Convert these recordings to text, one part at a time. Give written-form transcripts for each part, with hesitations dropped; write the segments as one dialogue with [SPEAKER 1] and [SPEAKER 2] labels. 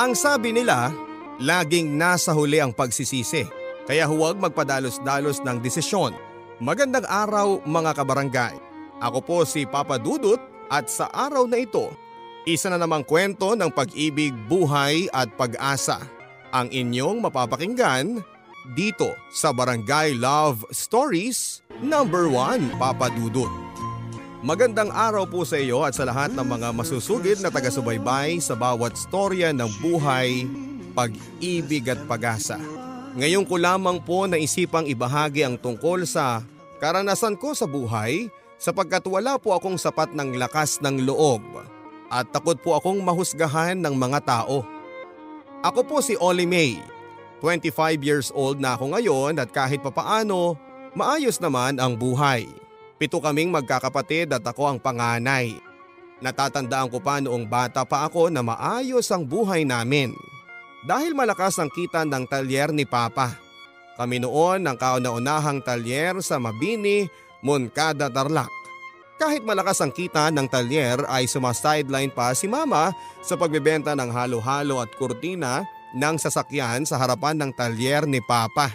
[SPEAKER 1] Ang sabi nila, laging nasa huli ang pagsisisi. Kaya huwag magpadalos-dalos ng desisyon. Magandang araw mga kabarangay. Ako po si Papa Dudut at sa araw na ito, isa na namang kwento ng pag-ibig, buhay at pag-asa ang inyong mapapakinggan dito sa Barangay Love Stories #1 Papa Dudut. Magandang araw po sa iyo at sa lahat ng mga masusugid na taga-subaybay sa bawat storya ng buhay, pag-ibig at pag-asa. Ngayon ko lamang po naisipang ibahagi ang tungkol sa karanasan ko sa buhay sapagkat wala po akong sapat ng lakas ng loob at takot po akong mahusgahan ng mga tao. Ako po si Ollie May. 25 years old na ako ngayon at kahit papaano, maayos naman ang buhay. 7 kaming magkakapatid at ako ang panganay. Natatandaan ko pa noong bata pa ako na maayos ang buhay namin. Dahil malakas ang kita ng talyer ni Papa. Kami noon ang kauna-unahang talyer sa Mabini, Moncada, Tarlac. Kahit malakas ang kita ng talyer ay sumasideline pa si Mama sa pagbebenta ng halo-halo at kurtina ng sasakyan sa harapan ng talyer ni Papa.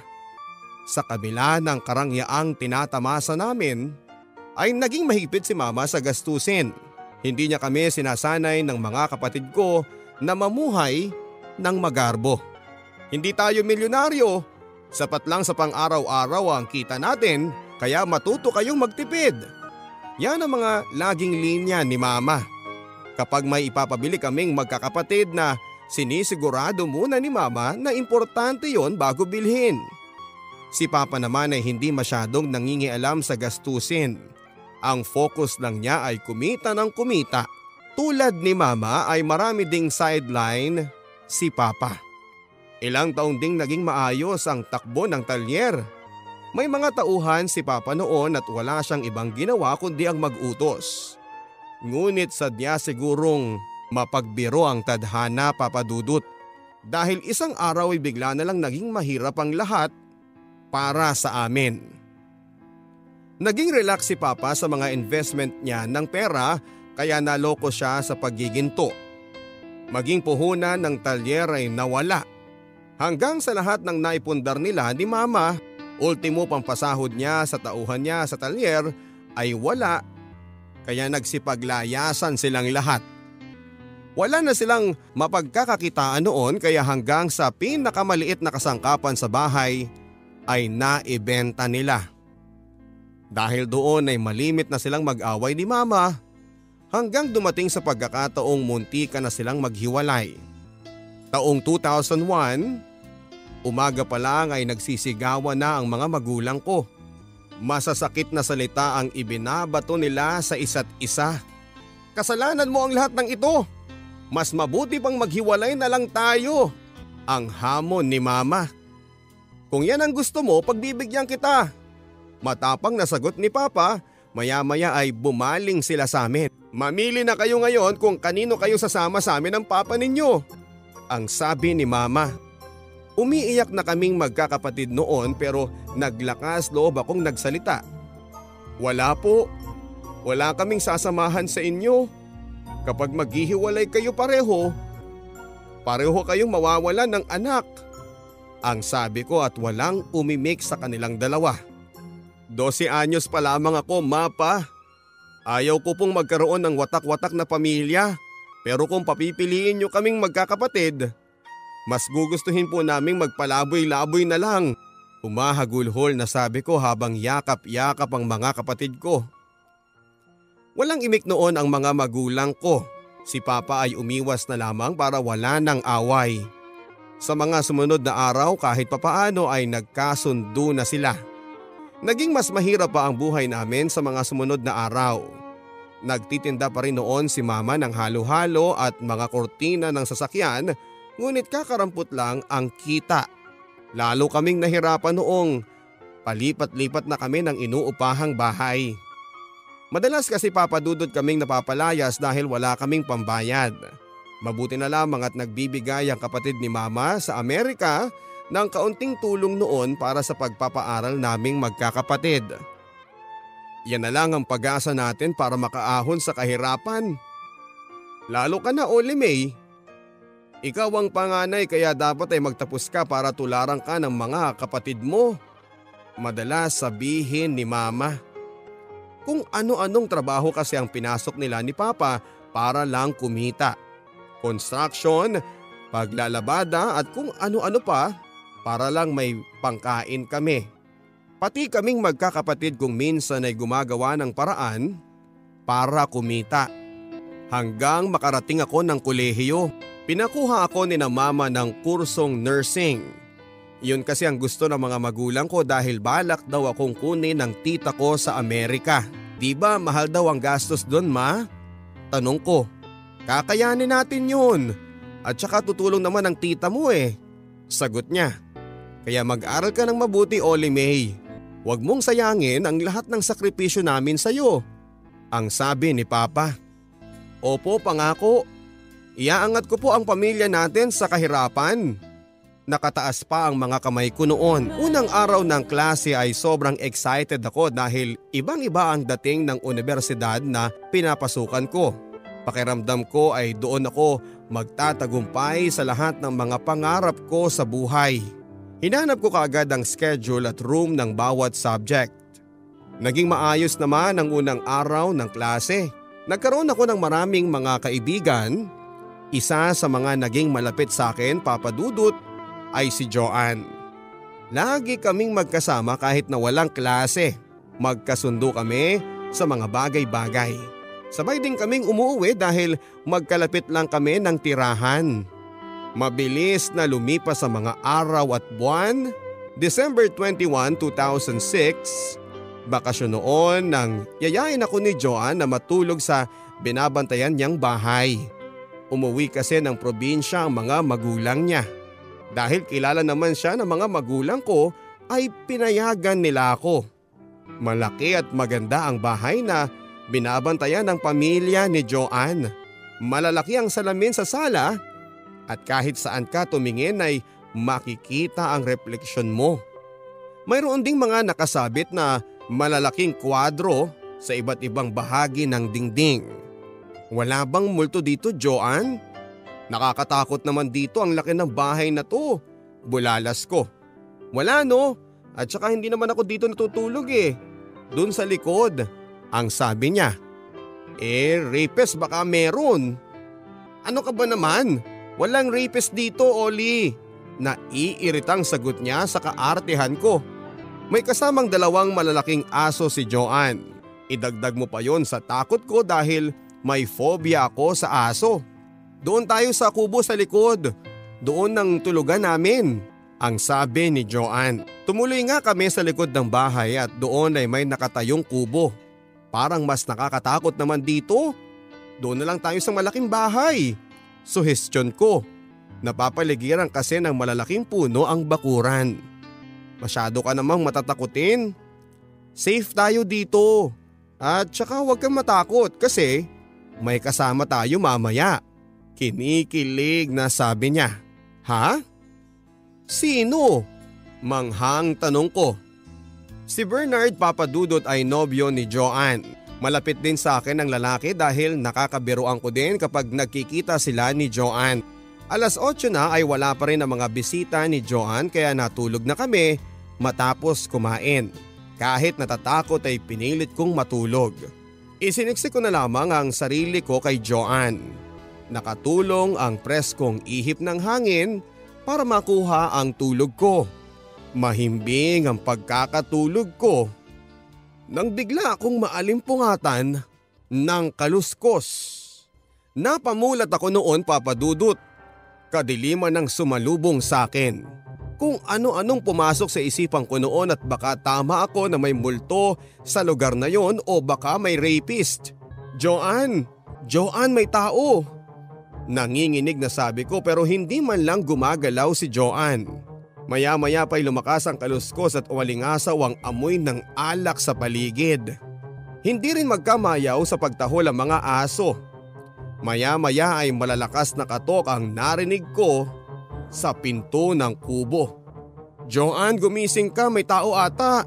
[SPEAKER 1] Sa kabila ng karangyaang tinatamasa namin, ay naging mahigpit si Mama sa gastusin. Hindi niya kami sinasanay ng mga kapatid ko na mamuhay ng magarbo. Hindi tayo milyonaryo, sapat lang sa pang-araw-araw ang kita natin kaya matuto kayong magtipid. Yan ang mga laging linya ni Mama. Kapag may ipapabili kaming magkakapatid na sinisigurado muna ni Mama na importante yon bago bilhin. Si Papa naman ay hindi masyadong nangingialam sa gastusin. Ang focus lang niya ay kumita ng kumita. Tulad ni Mama ay marami ding sideline si Papa. Ilang taon ding naging maayos ang takbo ng talyer. May mga tauhan si Papa noon at wala siyang ibang ginawa kundi ang mag-utos. Ngunit sadya sigurong mapagbiro ang tadhana, Papa Dudut. Dahil isang araw ay bigla na lang naging mahirap ang lahat para sa amin. Naging relax si Papa sa mga investment niya ng pera kaya naloko siya sa paggiginto. Maging puhunan ng talyer ay nawala. Hanggang sa lahat ng naipundar nila ni Mama, ultimo pang pasahod niya sa tauhan niya sa talyer ay wala. Kaya nagsipaglayasan silang lahat. Wala na silang mapagkakakitaan noon kaya hanggang sa pinakamaliit na kasangkapan sa bahay ay naibenta nila. Dahil doon ay malimit na silang mag-away ni Mama hanggang dumating sa pagkakataong muntika na silang maghiwalay. Taong 2001, umaga pa lang ay nagsisigawan na ang mga magulang ko. Masasakit na salita ang ibinabato nila sa isa't isa. Kasalanan mo ang lahat ng ito. Mas mabuti pang maghiwalay na lang tayo. Ang hamon ni Mama. Kung yan ang gusto mo, pagbibigyan kita. Matapang na sagot ni Papa, maya-maya ay bumaling sila sa amin. Mamili na kayo ngayon kung kanino kayo sasama sa amin ng Papa ninyo. Ang sabi ni Mama. Umiiyak na kaming magkakapatid noon pero naglakas loob akong nagsalita. Wala po. Wala kaming sasamahan sa inyo. Kapag maghihiwalay kayo pareho kayong mawawalan ng anak. Ang sabi ko at walang umimik sa kanilang dalawa. 12 anyos pa lamang ako, Mapa. Ayaw ko pong magkaroon ng watak-watak na pamilya. Pero kung papipiliin nyo kaming magkakapatid, mas gugustuhin po naming magpalaboy-laboy na lang. Humahagulhol na sabi ko habang yakap-yakap ang mga kapatid ko. Walang imik noon ang mga magulang ko. Si Papa ay umiwas na lamang para wala ng away. Sa mga sumunod na araw kahit papaano ay nagkasundo na sila. Naging mas mahirap pa ang buhay namin sa mga sumunod na araw. Nagtitinda pa rin noon si Mama ng halo-halo at mga kortina ng sasakyan, ngunit kakarampot lang ang kita. Lalo kaming nahirapan noong palipat-lipat na kami ng inuupahang bahay. Madalas kasi Papa Dudut kaming napapalayas dahil wala kaming pambayad. Mabuti na lamang at nagbibigay ang kapatid ni Mama sa Amerika ng kaunting tulong noon para sa pagpapaaral naming magkakapatid. Yan na lang ang pag-asa natin para makaahon sa kahirapan. Lalo ka na, Ollie May. Ikaw ang panganay kaya dapat ay magtapos ka para tularan ka ng mga kapatid mo. Madalas sabihin ni Mama. Kung ano-anong trabaho kasi ang pinasok nila ni Papa para lang kumita. Construction, paglalabada at kung ano-ano pa para lang may pangkain kami. Pati kaming magkakapatid kung minsan ay gumagawa ng paraan para kumita. Hanggang makarating ako ng kolehiyo, pinakuha ako ni na Mama ng kursong nursing. Yun kasi ang gusto ng mga magulang ko dahil balak daw akong kunin ng tita ko sa Amerika. Di ba mahal daw ang gastos doon, Ma? Tanong ko. Kakayanin natin yun. At saka tutulong naman ang tita mo eh. Sagot niya. Kaya mag-aral ka ng mabuti, Oli May. Huwag mong sayangin ang lahat ng sakripisyo namin sa'yo. Ang sabi ni Papa. Opo, pangako. Iaangat ko po ang pamilya natin sa kahirapan. Nakataas pa ang mga kamay ko noon. Unang araw ng klase ay sobrang excited ako dahil ibang-iba ang dating ng universidad na pinapasukan ko. Pakiramdam ko ay doon ako magtatagumpay sa lahat ng mga pangarap ko sa buhay. Hinanap ko kaagad ang schedule at room ng bawat subject. Naging maayos naman ang unang araw ng klase. Nagkaroon ako ng maraming mga kaibigan. Isa sa mga naging malapit sa akin, Papa Dudut, ay si Joanne. Lagi kaming magkasama kahit na walang klase. Magkasundo kami sa mga bagay-bagay. Sabay din kaming umuwi dahil magkalapit lang kami ng tirahan. Mabilis na lumipas sa mga araw at buwan. December 21, 2006, bakasyon noon nang yayain ako ni Joanne na matulog sa binabantayan niyang bahay. Umuwi kasi ng probinsya ang mga magulang niya. Dahil kilala naman siya ng mga magulang ko ay pinayagan nila ako. Malaki at maganda ang bahay na binabantayan ng pamilya ni Joanne. Malalaki ang salamin sa sala at kahit saan ka tumingin ay makikita ang refleksyon mo. Mayroon ding mga nakasabit na malalaking kwadro sa iba't ibang bahagi ng dingding. Wala bang multo dito, Joanne? Nakakatakot naman dito ang laki ng bahay na to. Bulalas ko. Wala no, at saka hindi naman ako dito natutulog eh. Doon sa likod, ang sabi niya. Rapist baka meron. Ano ka ba naman? Walang rapist dito, Oli. Naiiritang sagot niya sa kaartehan ko. May kasamang dalawang malalaking aso si Joanne. Idagdag mo pa yon sa takot ko dahil may phobia ako sa aso. Doon tayo sa kubo sa likod. Doon ang tulugan namin, ang sabi ni Joanne. Tumuloy nga kami sa likod ng bahay at doon ay may nakatayong kubo. Parang mas nakakatakot naman dito. Doon na lang tayo sa malaking bahay. Suhestyon ko. Napapaligiran kasi ng malalaking puno ang bakuran. Masyado ka namang matatakutin. Safe tayo dito. At saka huwag kang matakot kasi may kasama tayo mamaya. Kinikilig na sabi niya. Ha? Sino? Manghang tanong ko. Si Bernard, Papa Dudut, ay nobyo ni Joanne. Malapit din sa akin ang lalaki dahil nakakabiruan ko din kapag nagkikita sila ni Joanne. Alas 8 na ay wala pa rin ang mga bisita ni Joanne kaya natulog na kami matapos kumain. Kahit natatakot ay pinilit kong matulog. Isiniksik ko na lamang ang sarili ko kay Joanne. Nakatulong ang preskong ihip ng hangin para makuha ang tulog ko. Mahimbing ang pagkakatulog ko. Nang bigla akong maalimpungatan ng kaluskos. Napamulat ako noon, Papa Dudut. Kadiliman ng sumalubong sa akin. Kung ano-anong pumasok sa isipan ko noon at baka tama ako na may multo sa lugar na yon o baka may rapist. Joanne, may tao. Nanginginig na sabi ko pero hindi man lang gumagalaw si Joanne. Maya-maya pa'y lumakas ang kaluskos at umalingasaw ang amoy ng alak sa paligid. Hindi rin magkamayaw sa pagtahol ang mga aso. Maya-maya ay malalakas na katok ang narinig ko sa pinto ng kubo. Joanne, gumising ka, may tao ata.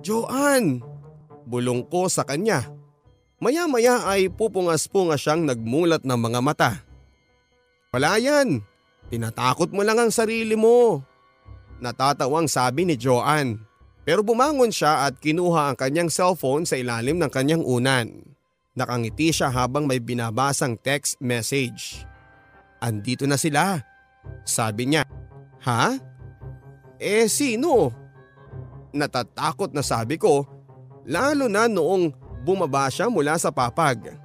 [SPEAKER 1] Joanne! Bulong ko sa kanya. Maya-maya ay pupungas-pungas siyang nagmulat ng mga mata. Wala yan. Tinatakot mo lang ang sarili mo. Natatawang sabi ni Joanne. Pero bumangon siya at kinuha ang kanyang cellphone sa ilalim ng kanyang unan. Nakangiti siya habang may binabasang text message. Andito na sila. Sabi niya. Ha? Sino? Natatakot na sabi ko, lalo na noong bumaba siya mula sa papag.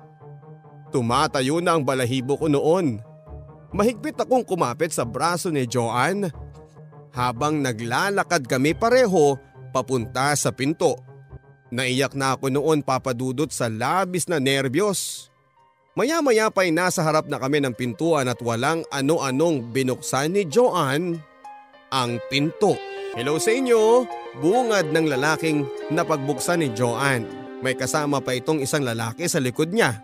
[SPEAKER 1] Tumatayo na ang balahibo ko noon. Mahigpit akong kumapit sa braso ni Joanne habang naglalakad kami pareho papunta sa pinto. Naiyak na ako noon, Papa Dudut, sa labis na nerbiyos. Maya-maya pa'y nasa harap na kami ng pintuan at walang ano-anong binuksan ni Joanne ang pinto. Hello sa inyo, bungad ng lalaking napagbuksan ni Joanne. May kasama pa itong isang lalaki sa likod niya.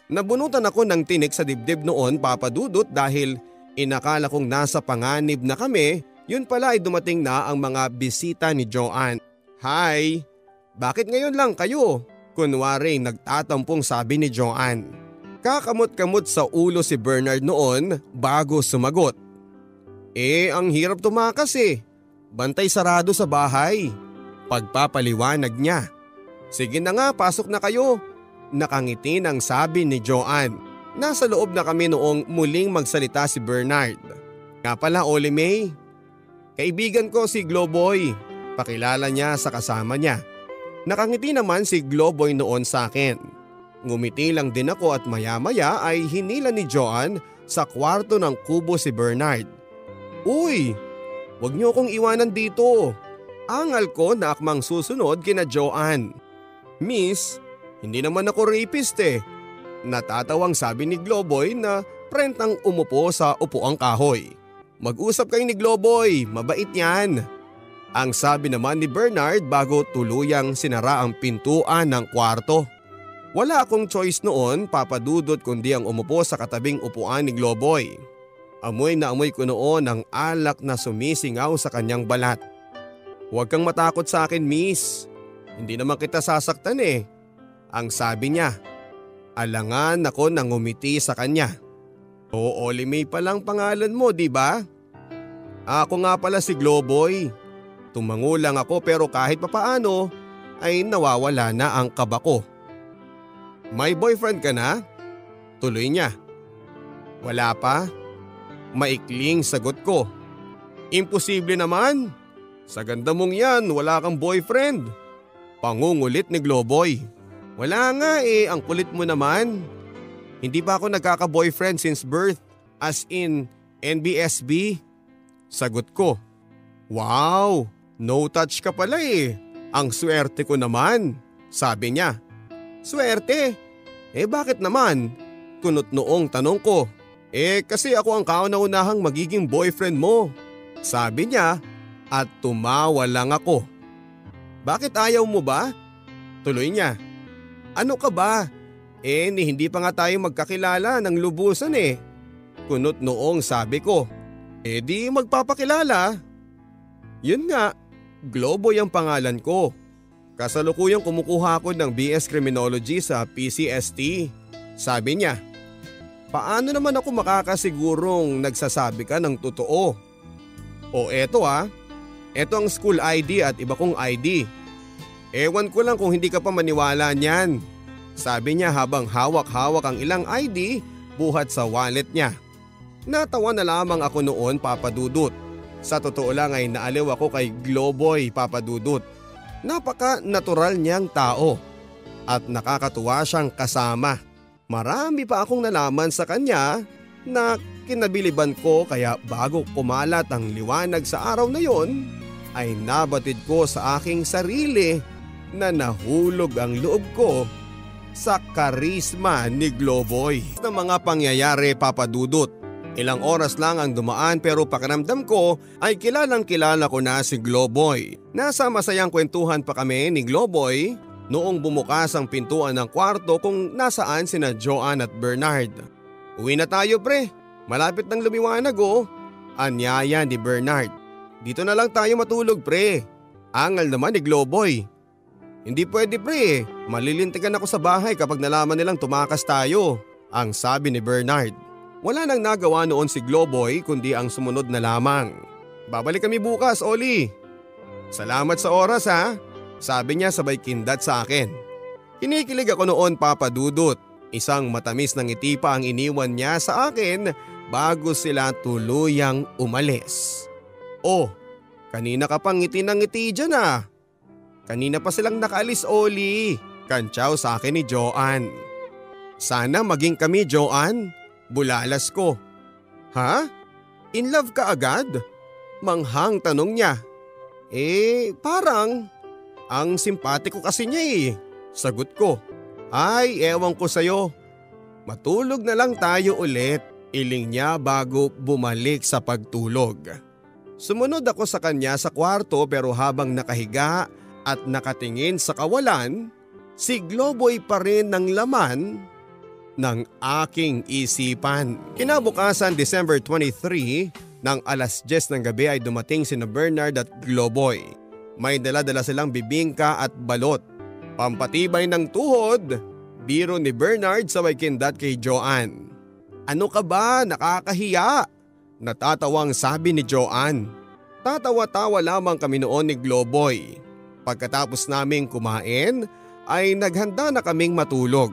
[SPEAKER 1] Nabunutan ako ng tinik sa dibdib noon, Papa Dudut, dahil inakala kong nasa panganib na kami. Yun pala ay dumating na ang mga bisita ni Joanne. Hi! Bakit ngayon lang kayo? Kunwari nagtatampong sabi ni Joanne. Kakamot-kamot sa ulo si Bernard noon bago sumagot. Ang hirap tumakas eh. Bantay sarado sa bahay. Pagpapaliwanag niya. Sige na nga, pasok na kayo. Nakangiti ng sabi ni Joanne. Nasa loob na kami noong muling magsalita si Bernard. Nga pala, Oli May. Kaibigan ko si Globoy. Pakilala niya sa kasama niya. Nakangiti naman si Globoy noon sa akin. Ngumiti lang din ako at maya-maya ay hinila ni Joanne sa kwarto ng kubo si Bernard. Uy, wag niyo akong iwanan dito. Angal ko na akmang susunod kina Joanne. Miss, hindi naman ako rapist eh. Natatawang sabi ni Globoy na prentang umupo sa upuang kahoy. Mag-usap kayo ni Globoy, mabait yan. Ang sabi naman ni Bernard bago tuluyang sinara ang pintuan ng kwarto. Wala akong choice noon, Papa Dudut, kundi ang umupo sa katabing upuan ni Globoy. Amoy na amoy ko noon ang alak na sumisingaw sa kanyang balat. Huwag kang matakot sa akin, miss. Hindi naman kita sasaktan eh. Ang sabi niya. Alangan ako nang ngumiti sa kanya. Oo, Oli May palang pangalan mo, di ba? Ako nga pala si Globoy. Tumango lang ako pero kahit papaano ay nawawala na ang kaba ko. May boyfriend ka na? Tuloy niya. Wala pa? Maikling sagot ko. Imposible naman. Sa ganda mong yan, wala kang boyfriend. Pangungulit ni Globoy. Wala nga eh, ang kulit mo naman. Hindi pa ako nagkaka-boyfriend since birth, as in NBSB. Sagot ko. Wow, no touch ka pala eh. Ang swerte ko naman. Sabi niya. Swerte? Bakit naman? Kunot noong tanong ko. Kasi ako ang kauna-unahang magiging boyfriend mo. Sabi niya at tumawa lang ako. Bakit ayaw mo ba? Tuloy niya. Ano ka ba? Hindi pa nga tayo magkakilala ng lubusan eh. Kunot noong sabi ko. Di magpapakilala. Yun nga, Globoy ang pangalan ko. Kasalukuyang kumukuha ako ng BS Criminology sa PCST. Sabi niya. Paano naman ako makakasigurong nagsasabi ka ng totoo? Eto Eto ang school ID at iba kong ID. Ewan ko lang kung hindi ka pa maniwala niyan. Sabi niya habang hawak-hawak ang ilang ID buhat sa wallet niya. Natawa na lamang ako noon, Papa Dudut. Sa totoo lang ay naaliw ako kay Globoy, Papa Dudut. Napaka-natural niyang tao at nakakatuwa siyang kasama. Marami pa akong nalaman sa kanya na kinabiliban ko kaya bago kumalat ang liwanag sa araw na yon ay nabatid ko sa aking sarili na nahulog ang loob ko sa karisma ni Globoy. Sa mga pangyayari, Papa Dudut, ilang oras lang ang dumaan pero pakiramdam ko ay kilalang kilala ko na si Globoy. Nasa masayang kwentuhan pa kami ni Globoy noong bumukas ang pintuan ng kwarto kung nasaan sina Joanne at Bernard. Uwi na tayo pre, malapit nang lumiwanag oh. Anyaya ni Bernard. Dito na lang tayo matulog pre. Angal naman ni Globoy. Hindi pwede pre, malilintikan ako sa bahay kapag nalaman nilang tumakas tayo. Ang sabi ni Bernard. Wala nang nagawa noon si Globoy kundi ang sumunod na lamang. Babalik kami bukas, Oli. Salamat sa oras ha, sabi niya sabay kindat sa akin. Kinikilig ako noon, Papa Dudut. Isang matamis na ngiti pa ang iniwan niya sa akin bago sila tuluyang umalis. Oh, kanina ka pang ngiti ng ngiti dyan ah. Kanina pa silang nakaalis, Oli. Kantsaw sa akin ni Joanne. Sana maging kami, Joanne. Bulalas ko. Ha? In love ka agad? Manghang tanong niya. Parang. Ang simpatiko kasi niya eh. Sagot ko. Ay, ewan ko sa'yo. Matulog na lang tayo ulit. Iling niya bago bumalik sa pagtulog. Sumunod ako sa kanya sa kwarto pero habang nakahiga at nakatingin sa kawalan, si Globoy pa rin ng laman ng aking isipan. Kinabukasan December 23 ng alas 10 ng gabi ay dumating sina Bernard at Globoy. May dala-dala silang bibingka at balot. Pampatibay ng tuhod, biro ni Bernard sabay kindat kay Joanne. Ano ka ba? Nakakahiya! Natatawang sabi ni Joanne. Tatawa-tawa lamang kami noon ni Globoy. Pagkatapos naming kumain ay naghanda na kaming matulog.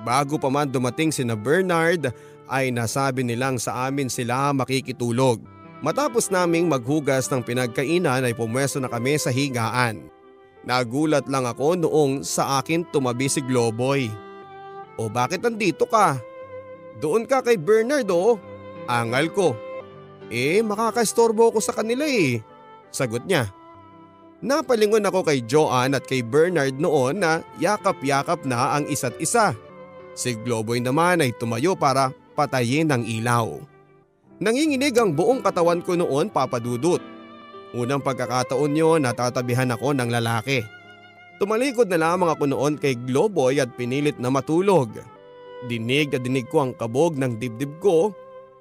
[SPEAKER 1] Bago pa man dumating sina Bernard ay nasabi nilang sa amin sila makikitulog. Matapos naming maghugas ng pinagkainan ay pumwesto na kami sa higaan. Nagulat lang ako noong sa akin tumabi si Globoy. O bakit nandito ka? Doon ka kay Bernard o. Angal ko. Makakastorbo ko sa kanila eh. Sagot niya. Napalingon ako kay Joanne at kay Bernard noon na yakap-yakap na ang isa't isa. Si Globoy naman ay tumayo para patayin ang ilaw. Nanginginig ang buong katawan ko noon, Papa Dudut. Unang pagkakataon yun natatabihan ako ng lalaki. Tumalikod na lamang ako noon kay Globoy at pinilit na matulog. Dinig na dinig ko ang kabog ng dibdib ko.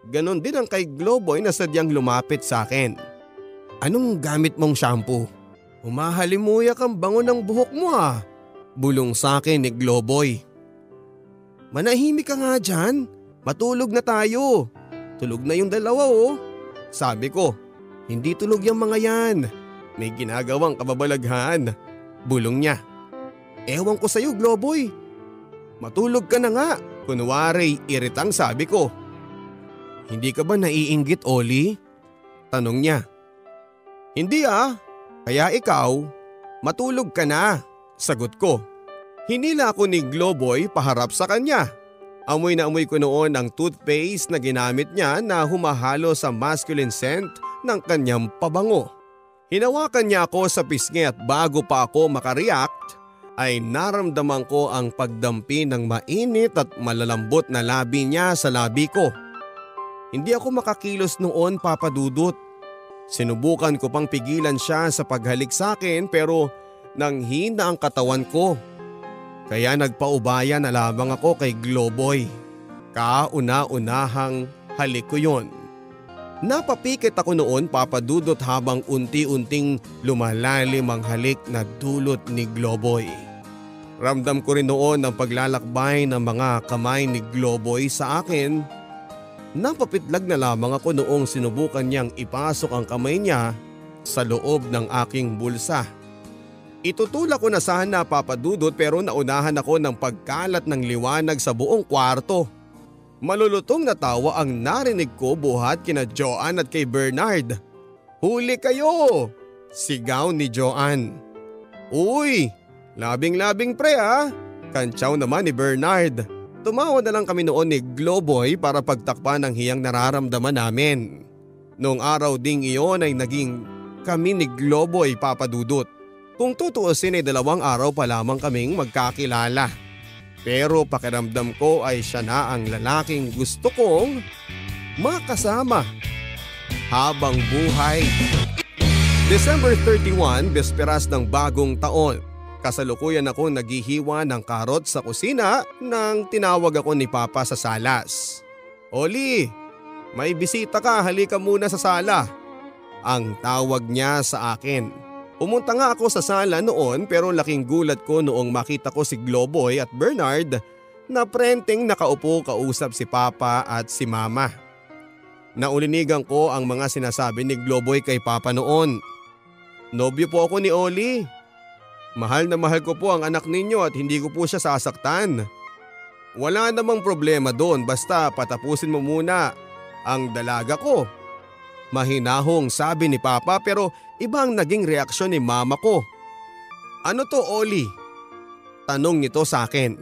[SPEAKER 1] Ganon din ang kay Globoy na sadyang lumapit sa akin. Anong gamit mong shampoo? Humahalimuyak ang bango ng buhok mo ha. Bulong sa akin ni Globoy. Manahimik ka nga dyan. Matulog na tayo. Tulog na yung dalawa oh. Sabi ko. Hindi tulog yung mga yan. May ginagawang kababalaghan. Bulong niya. Ewan ko sa'yo, Globoy. Matulog ka na nga. Kunwari iritang sabi ko. Hindi ka ba naiinggit, Oli? Tanong niya. Hindi ah. Kaya ikaw, matulog ka na. Sagot ko. Hinila ako ni Globoy paharap sa kanya. Amoy na amoy ko noon ang toothpaste na ginamit niya na humahalo sa masculine scent ng kanyang pabango. Hinawakan niya ako sa pisngi at bago pa ako makareact ay naramdaman ko ang pagdampi ng mainit at malalambot na labi niya sa labi ko. Hindi ako makakilos noon, Papa Dudut. Sinubukan ko pang pigilan siya sa paghalik sa akin pero nanghina ang katawan ko. Kaya nagpaubaya na lamang ako kay Globoy. Kauna-unahang halik ko yon. Napapikit ako noon, Papa Dudut, habang unti-unting lumalalim ang halik na dulot ni Globoy. Ramdam ko rin noon ang paglalakbay ng mga kamay ni Globoy sa akin. Napapitlag na lamang ako noong sinubukan niyang ipasok ang kamay niya sa loob ng aking bulsa. Itutulak ko na sana, Papa Dudut, pero naunahan ako ng pagkalat ng liwanag sa buong kwarto. Malulutong na tawa ang narinig ko buhat kina Joanne at kay Bernard. Huli kayo! Sigaw ni Joanne. Uy! Labing-labing pre ha! Kantsaw naman ni Bernard. Tumawa na lang kami noon ni Globoy para pagtakpan ang hiyang nararamdaman namin. Noong araw ding iyon ay naging kami ni Globoy, Papa Dudut. Kung tutuusin ay 2 araw pa lamang kaming magkakilala. Pero pakiramdam ko ay siya na ang lalaking gusto kong makasama habang buhay. December 31, besperas ng bagong taon. Kasalukuyan ako naghihiwa ng karot sa kusina nang tinawag ako ni Papa sa salas. Oli, may bisita ka, halika muna sa sala. Ang tawag niya sa akin. Pumunta nga ako sa sala noon pero laking gulat ko noong makita ko si Globoy at Bernard na prenteng nakaupo kausap si Papa at si Mama. Naulinigan ko ang mga sinasabi ni Globoy kay Papa noon. Nobyo po ako ni Oli. Mahal na mahal ko po ang anak ninyo at hindi ko po siya sasaktan. Wala namang problema doon basta patapusin mo muna ang dalaga ko. Mahinahong sabi ni Papa pero ibang naging reaksyon ni Mama ko. Ano to Oli? Tanong nito sa akin.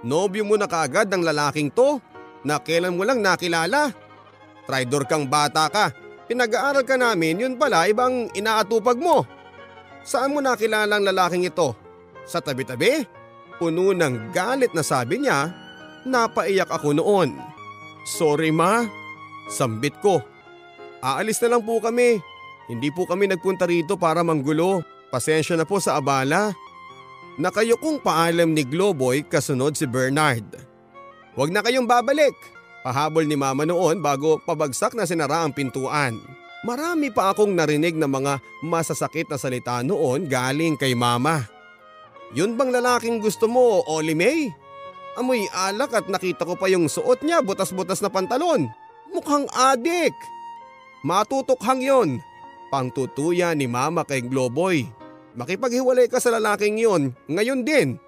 [SPEAKER 1] Nobyo mo na kaagad ng lalaking to na kailan mo lang nakilala? Traidor kang bata ka. Pinag-aaral ka namin, yun pala ibang inaatupag mo. Saan mo nakilala ang lalaking ito? Sa tabi-tabi? Puno ng galit na sabi niya, napaiyak ako noon. Sorry ma, sambit ko. Aalis na lang po kami. Hindi po kami nagpunta rito para manggulo. Pasensya na po sa abala. Nakayukong paalam ni Globoy kasunod si Bernard. Huwag na kayong babalik. Pahabol ni Mama noon bago pabagsak na sinara ang pintuan. Marami pa akong narinig na mga masasakit na salita noon galing kay Mama. Yun bang lalaking gusto mo, Oli May? Amoy alak at nakita ko pa yung suot niya, butas-butas na pantalon. Mukhang adik. Matutukhang yon. Pangtutuya ni Mama kay Globoy. Makipaghiwalay ka sa lalaking yon ngayon din.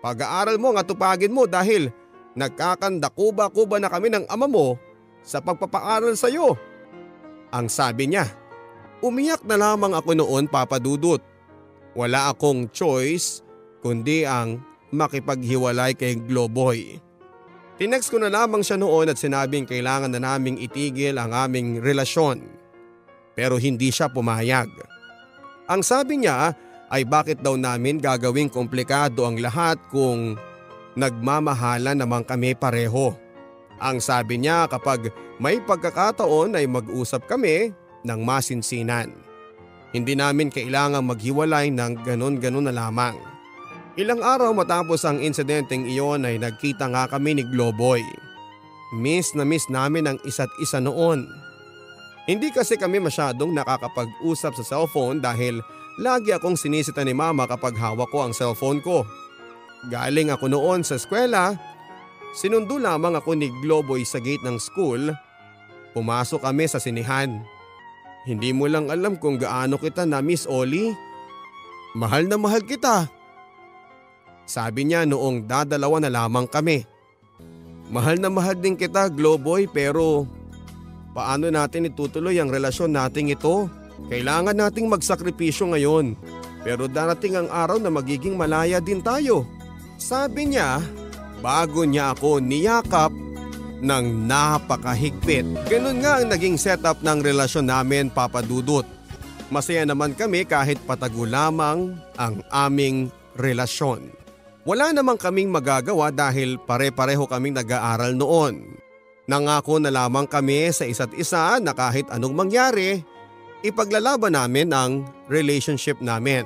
[SPEAKER 1] Pag-aaral mo nga tupagin mo dahil nagkakanda-kuba-kuba na kami ng ama mo sa pagpapaaral sa iyo. Ang sabi niya. Umiyak na lamang ako noon, Papa Dudut. Wala akong choice kundi ang makipaghiwalay kay Globoy. Tinext ko na lamang siya noon at sinabing kailangan na naming itigil ang aming relasyon. Pero hindi siya pumayag. Ang sabi niya ay bakit daw namin gagawing komplikado ang lahat kung nagmamahala naman kami pareho. Ang sabi niya kapag may pagkakataon ay mag-usap kami ng masinsinan. Hindi namin kailangang maghiwalay ng ganon-ganon na lamang. Ilang araw matapos ang insidenteng iyon ay nagkita nga kami ni Globoy. Miss na miss namin ang isa't isa noon. Hindi kasi kami masyadong nakakapag-usap sa cellphone dahil lagi akong sinisita ni Mama kapag hawak ko ang cellphone ko. Galing ako noon sa eskwela, sinundo lamang ako ni Globoy sa gate ng school. Pumasok kami sa sinihan. Hindi mo lang alam kung gaano kita na-miss, Oli. Mahal na mahal kita. Sabi niya noong dadalawa na lamang kami. Mahal na mahal din kita, Globoy, pero paano natin itutuloy ang relasyon nating ito? Kailangan nating magsakripisyo ngayon. Pero darating ang araw na magiging malaya din tayo. Sabi niya bago niya ako niyakap ng napakahigpit. Ganun nga ang naging setup ng relasyon namin, Papa Dudut. Masaya naman kami kahit patago lamang ang aming relasyon. Wala namang kaming magagawa dahil pare-pareho kaming nag-aaral noon. Nangako na lamang kami sa isa't isa na kahit anong mangyari, ipaglalaban namin ang relationship namin.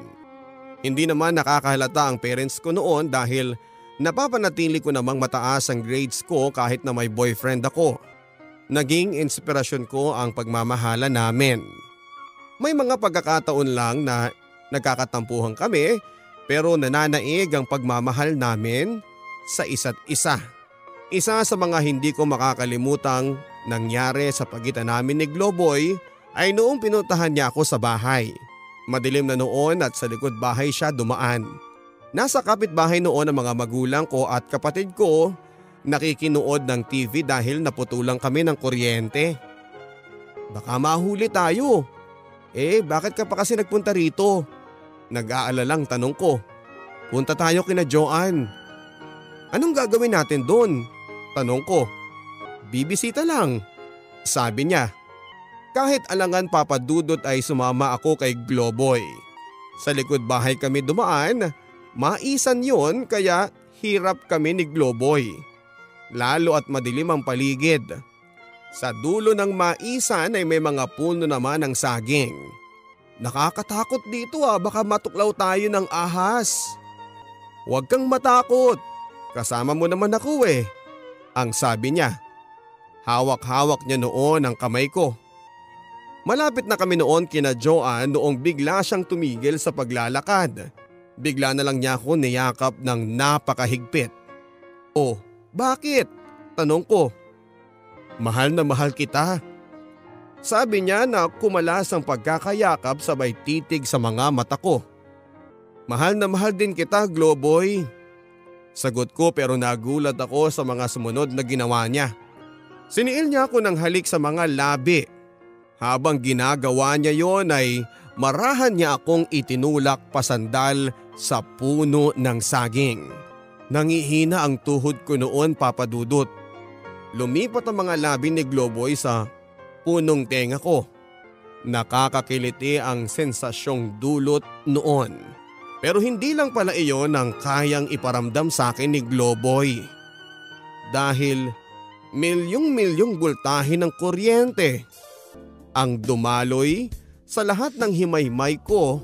[SPEAKER 1] Hindi naman nakakahalata ang parents ko noon dahil napapanatili ko namang mataas ang grades ko kahit na may boyfriend ako. Naging inspirasyon ko ang pagmamahala namin. May mga pagkakataon lang na nagkakatampuhan kami pero nananaig ang pagmamahal namin sa isa't isa. Isa sa mga hindi ko makakalimutang nangyari sa pagitan namin ni Globoy ay noong pinuntahan niya ako sa bahay. Madilim na noon at sa likod bahay siya dumaan. Nasa kapitbahay noon ang mga magulang ko at kapatid ko nakikinood ng TV dahil naputulan kami ng kuryente. Baka mahuli tayo. Bakit ka pa kasi nagpunta rito? Nag-aalalang tanong ko. Punta tayo kina Joanne. Anong gagawin natin doon? Tanong ko. Bibisita lang. Sabi niya. Kahit alangan, Papa Dudut, ay sumama ako kay Globoy. Sa likod bahay kami dumaan, maisan yon kaya hirap kami ni Globoy. Lalo at madilim ang paligid. Sa dulo ng maisan ay may mga puno naman ng saging. Nakakatakot dito baka matuklaw tayo ng ahas. Huwag kang matakot, kasama mo naman ako ang sabi niya. Hawak-hawak niya noon ang kamay ko. Malapit na kami noon kina Joanne noong bigla siyang tumigil sa paglalakad. Bigla na lang niya ako niyakap ng napakahigpit. "Oh, bakit?" tanong ko. "Mahal na mahal kita." Sabi niya na kumalas ang pagkakayakap sabay titig sa mga mata ko. "Mahal na mahal din kita, Globoy." Sagot ko pero nagulat ako sa mga sumunod na ginawa niya. Siniil niya ako ng halik sa mga labi. Habang ginagawa niya yon ay marahan niya akong itinulak pasandal sa puno ng saging. Nangihina ang tuhod ko noon, Papa Dudut. Lumipat ang mga labi ni Globoy sa punong tenga ko. Nakakakiliti ang sensasyong dulot noon. Pero hindi lang pala iyon ang kayang iparamdam sa akin ni Globoy. Dahil milyong-milyong bultahe ng kuryente ang dumaloy sa lahat ng himaymay ko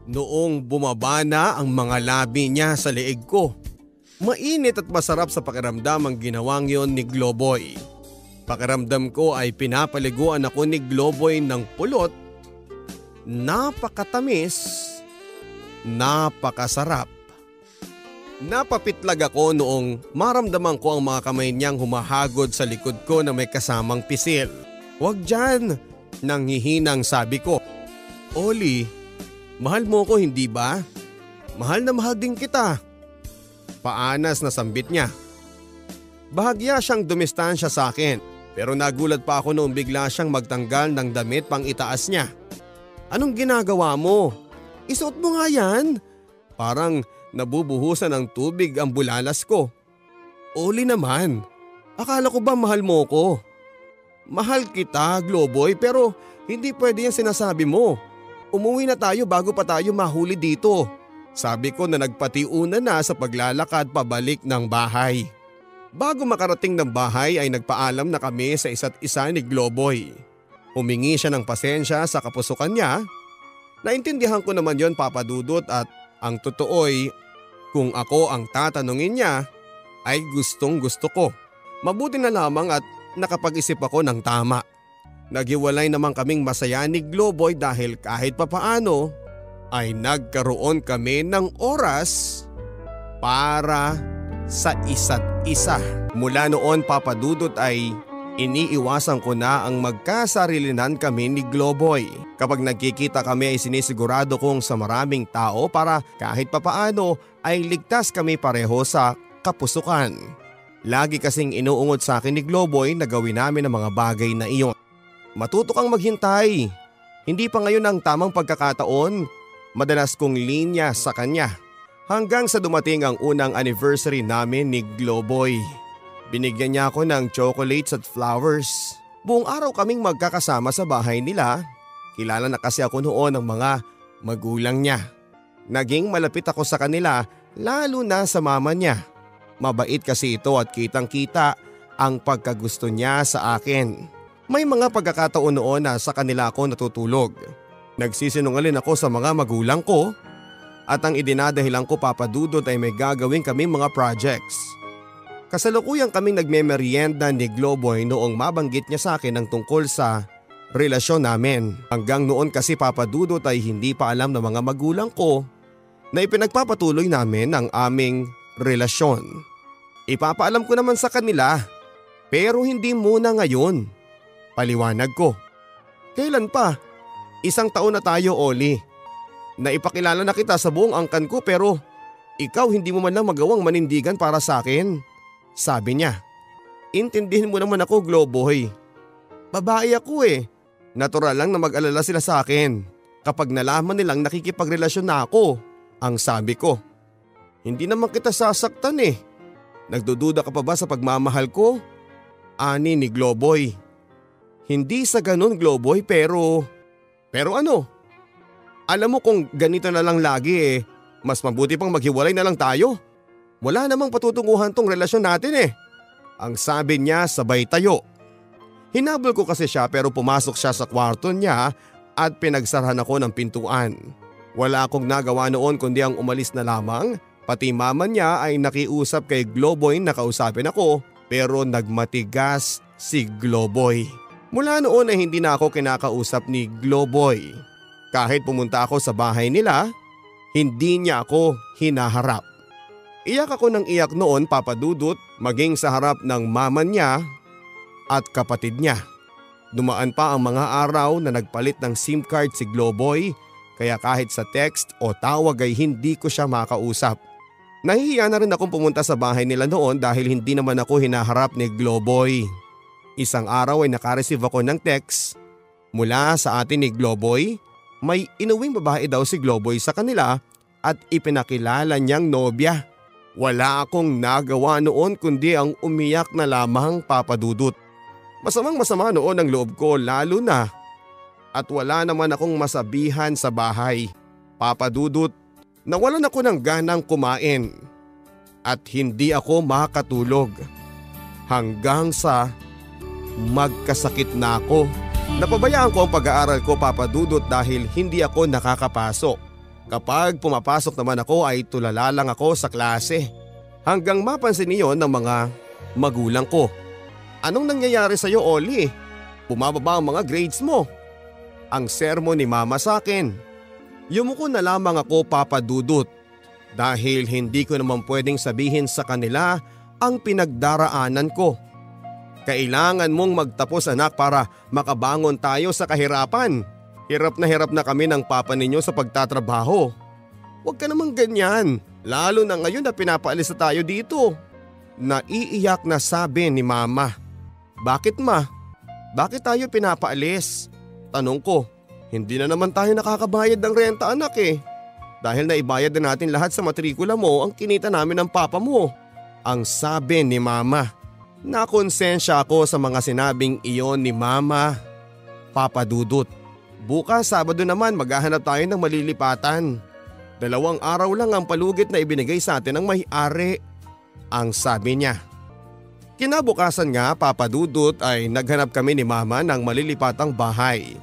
[SPEAKER 1] noong bumaba na ang mga labi niya sa leeg ko. Mainit at masarap sa pakiramdam ang ginawang yon ni Globoy. Pakiramdam ko ay pinapaliguan ako ni Globoy ng pulot. Napakatamis, napakasarap. Napapitlag ako noong maramdaman ko ang mga kamay niyang humahagod sa likod ko na may kasamang pisil. "Huwag dyan," nanghihinang sabi ko. "Oli, mahal mo ko hindi ba? Mahal na mahal din kita." Paanas na sambit niya. Bahagya siyang dumistansya sa akin pero nagulat pa ako noong bigla siyang magtanggal ng damit pang itaas niya. "Anong ginagawa mo? Isuot mo nga yan." Parang nabubuhusan ng tubig ang bulalas ko. "Oli naman, akala ko ba mahal mo ko?" "Mahal kita, Globoy, pero hindi pwede yung sinasabi mo. Umuwi na tayo bago pa tayo mahuli dito." Sabi ko na nagpatiuna na sa paglalakad pabalik ng bahay. Bago makarating ng bahay ay nagpaalam na kami sa isa't isa ni Globoy. Humingi siya ng pasensya sa kapusukan niya. Naintindihan ko naman yon, Papa Dudut, at ang totoo'y kung ako ang tatanungin niya ay gustong gusto ko. Mabuti na lamang at nakapag-isip ako ng tama. Naghiwalay naman kaming masaya ni Globoy dahil kahit papaano ay nagkaroon kami ng oras para sa isa't isa. Mula noon, Papa Dudut, ay iniiwasan ko na ang magkasarilinan kami ni Globoy. Kapag nagkikita kami ay sinisigurado kong sa maraming tao para kahit papaano ay ligtas kami pareho sa kapusukan. Lagi kasing inuungod sa akin ni Globoy na gawin namin ang mga bagay na iyon. "Matuto kang maghintay. Hindi pa ngayon ang tamang pagkakataon." Madalas kong linya sa kanya. Hanggang sa dumating ang unang anniversary namin ni Globoy. Binigyan niya ako ng chocolates at flowers. Buong araw kaming magkakasama sa bahay nila. Kilala na kasi ako noon ng mga magulang niya. Naging malapit ako sa kanila, lalo na sa mama niya. Mabait kasi ito at kitang-kita ang pagkagusto niya sa akin. May mga pagkakataon noon na sa kanila ako natutulog. Nagsisinungaling ako sa mga magulang ko at ang idinadahilan ko, Papa Dudut, ay may gagawin kaming mga projects. Kasalukuyang kaming nagmemeryenda ni Globoy noong mabanggit niya sa akin ang tungkol sa relasyon namin. Hanggang noon kasi, Papa Dudut, ay hindi pa alam ng mga magulang ko na ipinagpapatuloy namin ang aming relasyon. Ipapaalam ko naman sa kanila pero hindi muna ngayon. Paliwanag ko. "Kailan pa? 1 taon na tayo, Oli. Naipakilala na kita sa buong angkan ko pero ikaw hindi mo man lang magawang manindigan para sa akin." Sabi niya. "Intindihin mo naman ako, Globoy. Babae ako eh. Natural lang na mag-alala sila sa akin kapag nalaman nilang nakikipagrelasyon na ako." Ang sabi ko. "Hindi naman kita sasaktan eh. Nagdududa ka pa ba sa pagmamahal ko?" Ani ni Globoy. "Hindi sa ganun, Globoy, pero ano? Alam mo kung ganito na lang lagi mas mabuti pang maghiwalay na lang tayo. Wala namang patutunguhan tong relasyon natin eh." Ang sabi niya sabay tayo. Hinabol ko kasi siya pero pumasok siya sa kwarto niya at pinagsarahan ako ng pintuan. Wala akong nagawa noon kundi ang umalis na lamang. Pati mama niya ay nakiusap kay Globoy na kausapin ako pero nagmatigas si Globoy. Mula noon ay hindi na ako kinakausap ni Globoy. Kahit pumunta ako sa bahay nila, hindi niya ako hinaharap. Iyak ako ng iyak noon, Papa Dudut, maging sa harap ng mama niya at kapatid niya. Dumaan pa ang mga araw na nagpalit ng SIM card si Globoy, kaya kahit sa text o tawag ay hindi ko siya makausap. Nahihiya na rin akong pumunta sa bahay nila noon dahil hindi naman ako hinaharap ni Globoy. Isang araw ay nakareceive ako ng text mula sa atin ni Globoy. May inuwing babae daw si Globoy sa kanila at ipinakilala niyang nobya. Wala akong nagawa noon kundi ang umiyak na lamang, Papa Dudut. Masamang masama noon ang loob ko lalo na at wala naman akong masabihan sa bahay. Papa Dudut, nawalan ako ng ganang kumain at hindi ako makatulog hanggang sa magkasakit na ako. Napabayaan ko ang pag-aaral ko, Papa Dudut, dahil hindi ako nakakapasok. Kapag pumapasok naman ako ay tulala lang ako sa klase. Hanggang mapansin niyon ng mga magulang ko. Anong nangyayari sa iyo, Oli? Bumababa ang mga grades mo. Ang sermon ni mama sa akin. Yumuko na lamang ako, Papa Dudut, dahil hindi ko naman pwedeng sabihin sa kanila ang pinagdaraanan ko. Kailangan mong magtapos, anak, para makabangon tayo sa kahirapan. Hirap na kami ng papa ninyo sa pagtatrabaho. Huwag ka namang ganyan, lalo na ngayon na pinapaalis na tayo dito. Naiiyak na sabi ni mama. Bakit, ma? Bakit tayo pinapaalis? Tanong ko. Hindi na naman tayo nakakabayad ng renta, anak eh. Dahil naibayad na natin lahat sa matrikula mo ang kinita namin ng papa mo. Ang sabi ni mama. Nakonsensya ako sa mga sinabing iyon ni mama, Papa Dudut. Bukas Sabado naman maghahanap tayo ng malilipatan. 2 araw lang ang palugit na ibinigay sa atin ng may-ari, ang sabi niya. Kinabukasan nga, Papa Dudut, ay naghanap kami ni mama ng malilipatang bahay.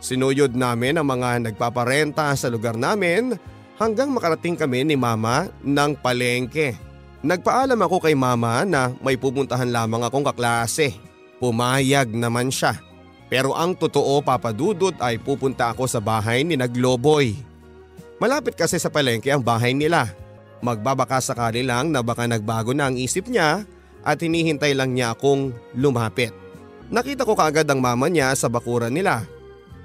[SPEAKER 1] Sinuyod namin ang mga nagpaparenta sa lugar namin hanggang makarating kami ni mama ng palengke. Nagpaalam ako kay mama na may pupuntahan lamang akong kaklase. Pumayag naman siya. Pero ang totoo, Papa Dudut, ay pupunta ako sa bahay ni Globoy. Malapit kasi sa palengke ang bahay nila. Magbabaka sakali lang na baka nagbago na ang isip niya at hinihintay lang niya akong lumapit. Nakita ko kaagad ang mama niya sa bakuran nila.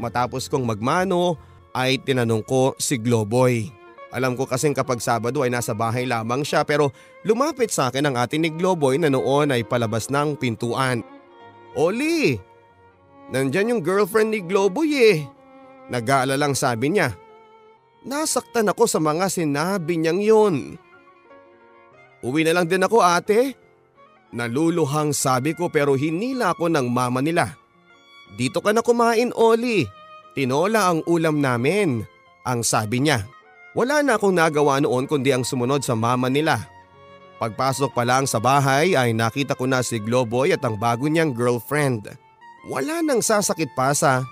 [SPEAKER 1] Matapos kong magmano ay tinanong ko si Globoy. Alam ko kasing kapag Sabado ay nasa bahay lamang siya, pero lumapit sa akin ang ating ni Globoy na noon ay palabas ng pintuan. Oli! Nandyan yung girlfriend ni Globoy eh. Nag-aalalang sabi niya. Nasaktan ako sa mga sinabi niyang yun. Uwi na lang din ako, ate. Naluluhang sabi ko, pero hinila ako ng mama nila. Dito ka na kumain, Oli. Tinola ang ulam namin, ang sabi niya. Wala na akong nagawa noon kundi ang sumunod sa mama nila. Pagpasok pa lang sa bahay ay nakita ko na si Globoy at ang bago niyang girlfriend. Wala nang sasakit pa sa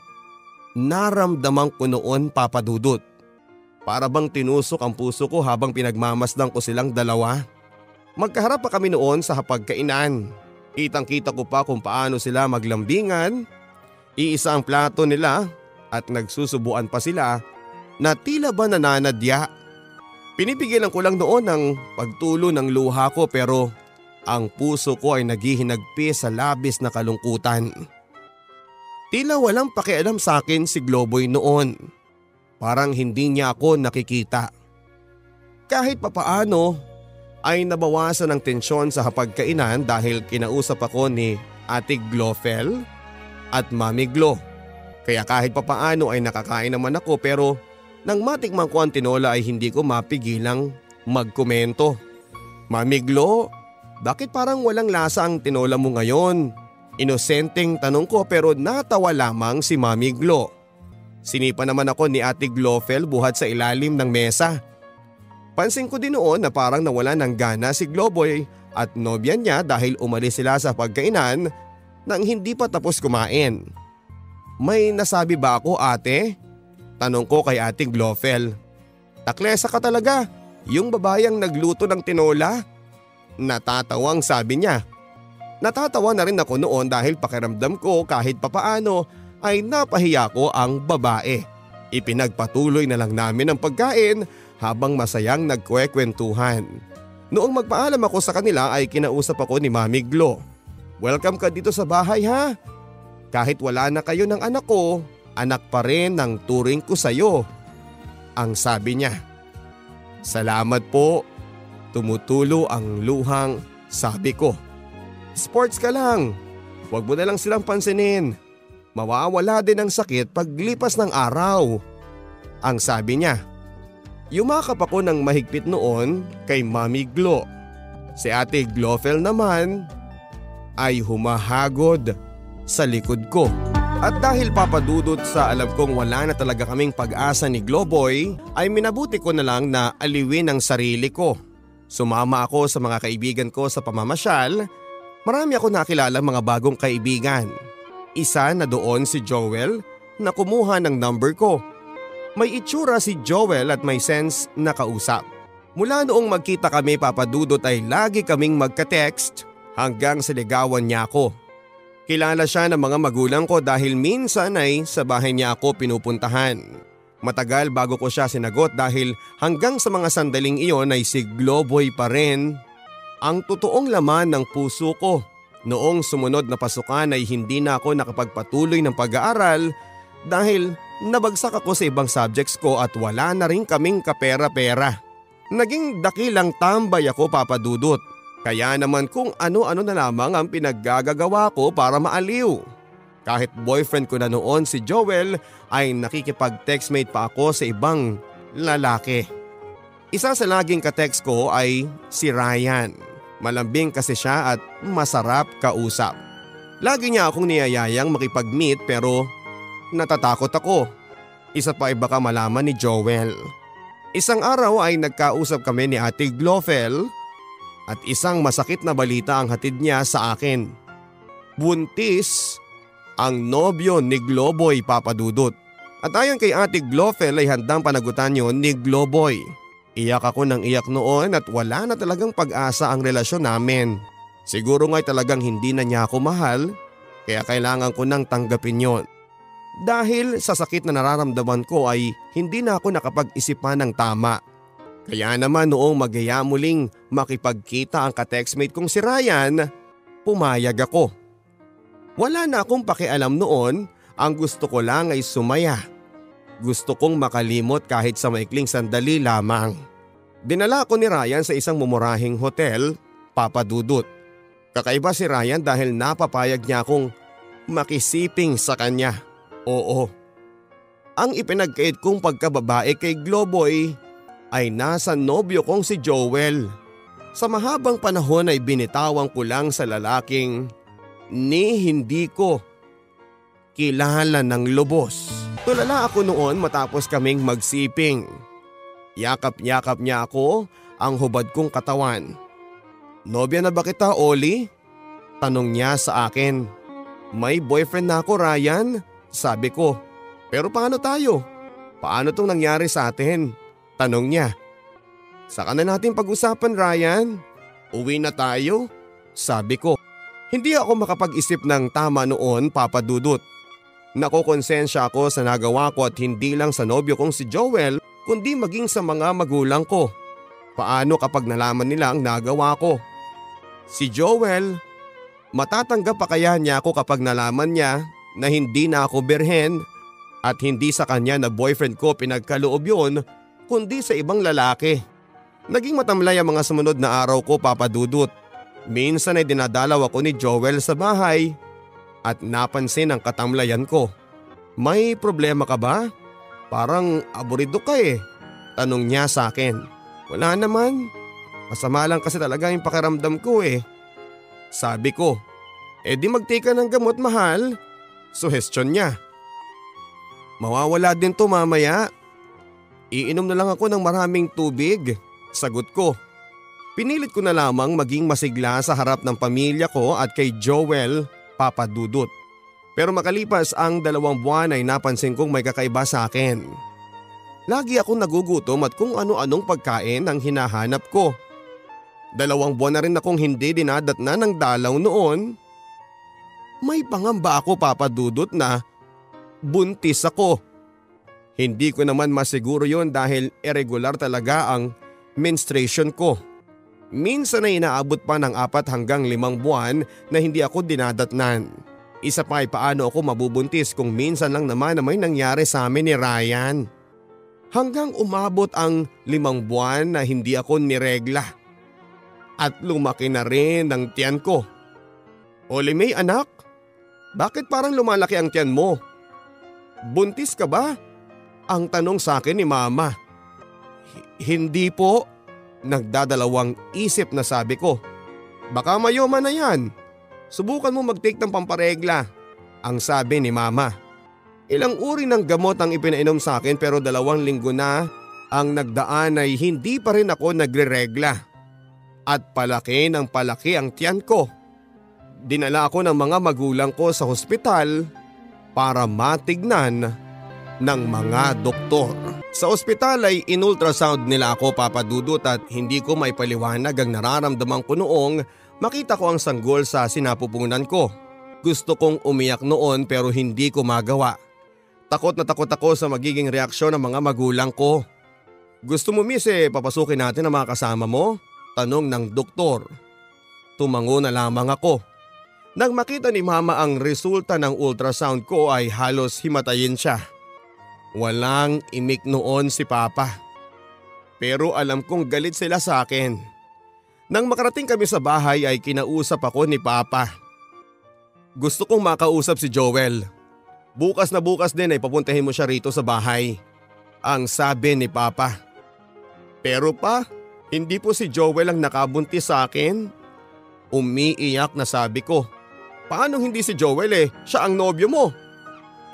[SPEAKER 1] naramdaman ko noon, Papa Dudut. Para bang tinusok ang puso ko habang pinagmamasdan ko silang dalawa. Magkaharap pa kami noon sa hapagkainan. Kitang-kita ko pa kung paano sila maglambingan. Iisa ang plato nila at nagsusubuan pa sila na tila ba nananadya. Pinipigilan ko lang noon ang pagtulo ng luha ko, pero ang puso ko ay naghihinagpi sa labis na kalungkutan. Tila walang pakialam sa akin si Globoy noon. Parang hindi niya ako nakikita. Kahit papaano ay nabawasan ang tensyon sa hapagkainan dahil kinausap ako ni Ate Glofel at Mami Glo. Kaya kahit papaano ay nakakain naman ako, pero nang matikman ko ang tinola ay hindi ko mapigilang magkomento. Mami Glo, bakit parang walang lasa ang tinola mo ngayon? Inosenteng tanong ko, pero natawa lamang si Mami Glo. Sinipa naman ako ni Ate Glofel buhat sa ilalim ng mesa. Pansin ko din noon na parang nawala ng gana si Globoy at nobya niya dahil umalis sila sa pagkainan nang hindi pa tapos kumain. May nasabi ba ako, ate? Tanong ko kay Ate Glofel. Taklesa ka talaga, yung babayang nagluto ng tinola. Natatawang sabi niya. Natatawa na rin ako noon dahil pakiramdam ko kahit papaano ay napahiya ko ang babae. Ipinagpatuloy na lang namin ang pagkain habang masayang nagkwekwentuhan. Noong magpaalam ako sa kanila ay kinausap ako ni Mami Glo. Welcome ka dito sa bahay ha. Kahit wala na kayo ng anak ko, anak pa rin ang turing ko sa'yo. Ang sabi niya. Salamat po. Tumutulo ang luhang sabi ko. Sports ka lang. Huwag mo na lang silang pansinin. Mawawala din ang sakit paglipas ng araw. Ang sabi niya. Yumakap ako ng mahigpit noon kay Mami Glo. Si Ate Glofel naman ay humahagod sa likod ko. At dahil papadudot sa alam kong wala na talaga kaming pag-asa ni Globoy, ay minabuti ko na lang na aliwin ang sarili ko. Sumama ako sa mga kaibigan ko sa pamamasyal. Marami ako nakilala mga bagong kaibigan. Isa na doon si Joel na kumuha ng number ko. May itsura si Joel at may sense na kausap. Mula noong magkita kami papadudot ay lagi kaming magka-text hanggang sa ligawan niya ako. Kilala siya ng mga magulang ko dahil minsan ay sa bahay niya ako pinupuntahan. Matagal bago ko siya sinagot dahil hanggang sa mga sandaling iyon ay si Globoy pa rin ang totoong laman ng puso ko. Noong sumunod na pasukan ay hindi na ako nakapagpatuloy ng pag-aaral dahil nabagsak ako sa ibang subjects ko at wala na rin kaming kapera-pera. Naging dakilang tambay ako papadudot. Kaya naman kung ano-ano na lamang ang pinaggagawa ko para maaliw. Kahit boyfriend ko na noon si Joel ay nakikipag-textmate pa ako sa ibang lalaki. Isa sa laging ka-text ko ay si Ryan. Malambing kasi siya at masarap kausap. Lagi niya akong niyayayang makipag-meet pero natatakot ako. Isa pa ay baka malaman ni Joel. Isang araw ay nagkausap kami ni Ate Glofel. At isang masakit na balita ang hatid niya sa akin. Buntis ang nobyo ni Globoy papadudot. At ayon kay Ate Glofel ay handang panagutan yon ni Globoy. Iyak ako ng iyak noon at wala na talagang pag-asa ang relasyon namin. Siguro nga'y talagang hindi na niya ako mahal kaya kailangan ko nang tanggapin yon. Dahil sa sakit na nararamdaman ko ay hindi na ako nakapag-isipan ng tama. Kaya naman noong magaya muling makipagkita ang ka-textmate kong si Ryan, pumayag ako. Wala na akong pakialam noon, ang gusto ko lang ay sumaya. Gusto kong makalimot kahit sa maikling sandali lamang. Dinala ko ni Ryan sa isang mumurahing hotel, papadudot. Kakaiba si Ryan dahil napapayag niya akong makisiping sa kanya. Oo. Ang ipinagkait kong pagkababae kay Globoy ay nasa nobyo kong si Joel. Sa mahabang panahon ay binitawan ko lang sa lalaking hindi ko kilala ng lubos. Tulala ako noon matapos kaming magsiping. Yakap-yakap niya ako ang hubad kong katawan. Nobya na ba kita, Oli? Tanong niya sa akin. May boyfriend na ako, Ryan. Sabi ko. Pero paano tayo? Paano tong nangyari sa atin? Tanong niya. Saka na natin pag-usapan, Ryan. Uwi na tayo? Sabi ko. Hindi ako makapag-isip ng tama noon, papadudot. Nakokonsensya ako sa nagawa ko at hindi lang sa nobyo kong si Joel kundi maging sa mga magulang ko. Paano kapag nalaman nila ang nagawa ko? Si Joel, matatanggap pa kaya niya ako kapag nalaman niya na hindi na ako birhen at hindi sa kanya na boyfriend ko pinagkaloob yun kundi sa ibang lalaki. Naging matamlay ang mga sumunod na araw ko, papadudot. Minsan ay dinadalaw ako ni Joel sa bahay at napansin ang katamlayan ko. May problema ka ba? Parang aburido ka eh. Tanong niya sa akin. Wala naman. Masama lang kasi talaga yung pakiramdam ko eh. Sabi ko. Di mag-take ka ng gamot, mahal. Suhestyon niya. Mawawala din to mamaya. Iinom na lang ako ng maraming tubig. Sagot ko. Pinilit ko na lamang maging masigla sa harap ng pamilya ko at kay Joel, papadudot. Pero makalipas ang 2 buwan ay napansin kong may kakaiba sa akin. Lagi akong nagugutom at kung ano-anong pagkain ang hinahanap ko. 2 buwan na rin akong hindi dinadatna ng dalaw noon. May pangamba ako, papadudot, na buntis ako. Hindi ko naman masiguro yon dahil irregular talaga ang menstruation ko. Minsan ay inaabot pa ng 4 hanggang 5 buwan na hindi ako dinadatnan. Isa pa ay paano ako mabubuntis kung minsan lang naman na may nangyari sa amin ni Ryan. Hanggang umabot ang 5 buwan na hindi ako niregla. At lumaki na rin ang tiyan ko. Olimay anak, bakit parang lumalaki ang tiyan mo? Buntis ka ba? Ang tanong sa akin ni mama. Hindi po. Nagdadalawang isip na sabi ko. Baka mayoma na yan. Subukan mo mag-take ng pamparegla. Ang sabi ni mama. Ilang uri ng gamot ang ipinainom sa akin pero 2 linggo na ang nagdaan ay hindi pa rin ako nagre-regla. At palaki ng palaki ang tiyan ko. Dinala ako ng mga magulang ko sa hospital para matignan ng mga doktor. Sa ospital ay in-ultrasound nila ako, Papa Dudut, at hindi ko maipaliwanag ang nararamdaman ko noong makita ko ang sanggol sa sinapupunan ko. Gusto kong umiyak noon pero hindi ko magawa. Takot na takot ako sa magiging reaksyon ng mga magulang ko. Gusto mo miss papasukin natin ang mga kasama mo? Tanong ng doktor. Tumango na lamang ako. Nang makita ni mama ang resulta ng ultrasound ko ay halos himatayin siya. Walang imik noon si Papa. Pero alam kong galit sila sa akin. Nang makarating kami sa bahay ay kinausap ako ni Papa. Gusto kong makausap si Joel. Bukas na bukas din ay papuntahin mo siya rito sa bahay. Ang sabi ni Papa. Pero pa, hindi po si Joel ang nakabuntis sa akin. Umiiyak na sabi ko. Paano hindi si Joel Siya ang nobyo mo.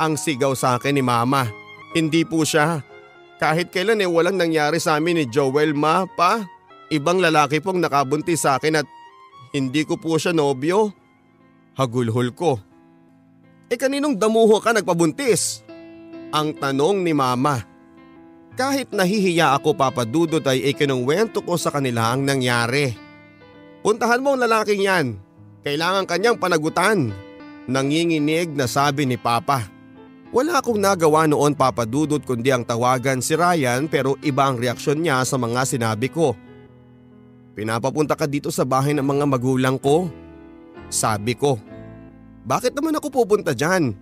[SPEAKER 1] Ang sigaw sa akin ni Mama. Hindi po siya. Kahit kailan walang nangyari sa amin ni Joel, Ma, Pa. Ibang lalaki pong nakabuntis sa akin at hindi ko po siya nobyo. Hagulhol ko. Kaninong damuho ka nagpabuntis? Ang tanong ni Mama. Kahit nahihiya ako, Papa Dudut, ay ikinuwento ko sa kanila ang nangyari. Puntahan mo ang lalaking yan. Kailangan kanyang panagutan. Nanginginig na sabi ni Papa. Wala akong nagawa noon, Papa Dudut, kundi ang tawagan si Ryan pero iba ang reaksyon niya sa mga sinabi ko. Pinapapunta ka dito sa bahay ng mga magulang ko? Sabi ko. Bakit naman ako pupunta dyan?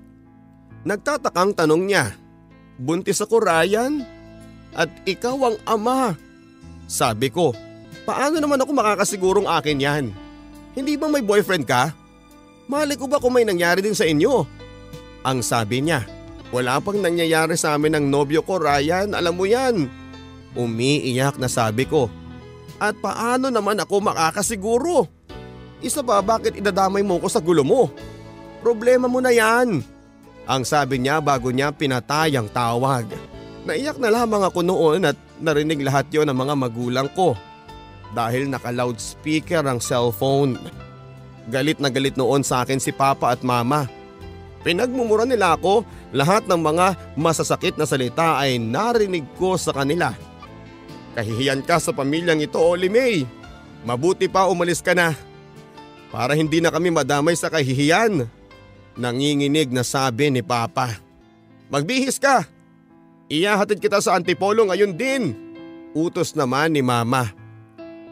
[SPEAKER 1] Nagtatakang tanong niya. Buntis ako, Ryan? At ikaw ang ama. Sabi ko. Paano naman ako makakasigurong akin yan? Hindi ba may boyfriend ka? Mali ko ba kung may nangyari din sa inyo? Ang sabi niya. Wala pang nangyayari sa amin ng nobyo ko, Ryan, alam mo yan. Umiiyak na sabi ko. At paano naman ako makakasiguro? Isa pa, bakit idadamay mo ko sa gulo mo? Problema mo na yan. Ang sabi niya bago niya pinatay ang tawag. Naiyak na lamang ako noon at narinig lahat yon ng mga magulang ko. Dahil naka-loudspeaker ang cellphone. Galit na galit noon sa akin si Papa at Mama. Pinagmumura nila ako, lahat ng mga masasakit na salita ay narinig ko sa kanila. Kahihiyan ka sa pamilyang ito, Olie May. Mabuti pa umalis ka na. Para hindi na kami madamay sa kahihiyan. Nanginginig na sabi ni Papa. Magbihis ka. Iyahatid kita sa Antipolo ngayon din. Utos naman ni Mama.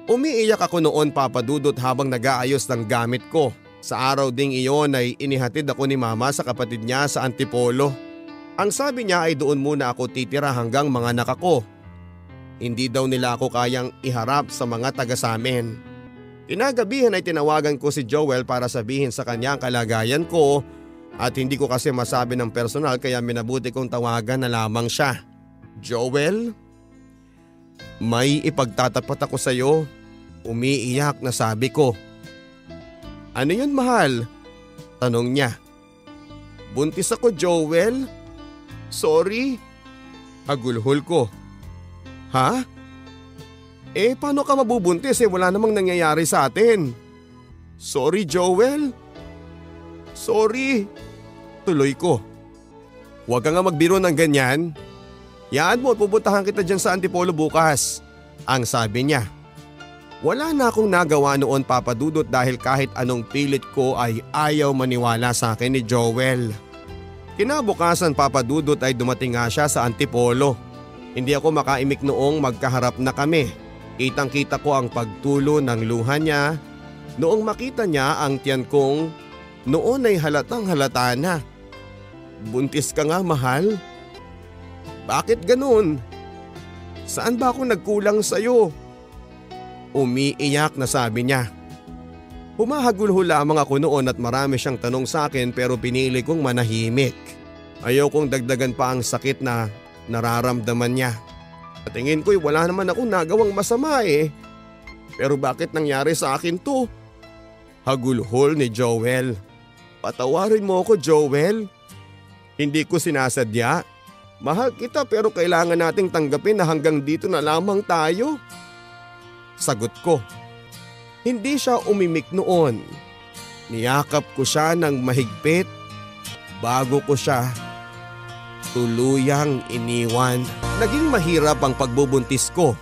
[SPEAKER 1] Umiiyak ako noon, Papa Dudut, habang nag-aayos ng gamit ko. Sa araw ding iyon ay inihatid ako ni Mama sa kapatid niya sa Antipolo. Ang sabi niya ay doon muna ako titira hanggang mga anak ako. Hindi daw nila ako kayang iharap sa mga taga sa amin. Kinagabihan ay tinawagan ko si Joel para sabihin sa kanya ang kalagayan ko at hindi ko kasi masabi ng personal kaya minabuti kong tawagan na lamang siya. Joel? May ipagtatapat ako sa iyo. Umiiyak na sabi ko. Ano yun, mahal? Tanong niya. Buntis ako, Joel. Sorry. Hagulhol ko. Ha? Paano ka mabubuntis wala namang nangyayari sa atin? Sorry, Joel. Sorry. Tuloy ko. Huwag ka nga magbiro ng ganyan. Yaan mo, pupuntahan kita dyan sa Antipolo bukas. Ang sabi niya. Wala na akong nagawa noon, Papa Dudut, dahil kahit anong pilit ko ay ayaw maniwala sa akin ni Joel. Kinabukasan, Papa Dudut, ay dumating nga siya sa Antipolo. Hindi ako makaimik noong magkaharap na kami. Kitang-kita ko ang pagtulo ng luha niya noong makita niya ang tiyan kong noon ay halatang halata na. Buntis ka nga, mahal? Bakit ganun? Saan ba ako nagkulang sa'yo? Umiiyak na sabi niya. Humahagulho lamang ako noon at marami siyang tanong sa akin pero pinili kong manahimik. Ayaw kong dagdagan pa ang sakit na nararamdaman niya. Sa tingin ko'y wala naman akong nagawang masama eh. Pero bakit nangyari sa akin to? Hagulhol ni Joel. Patawarin mo ako, Joel. Hindi ko sinasadya. Mahal kita pero kailangan nating tanggapin na hanggang dito na lamang tayo. Sagot ko. Hindi siya umimik noon. Niyakap ko siya ng mahigpit bago ko siya tuluyang iniwan. Naging mahirap ang pagbubuntis ko.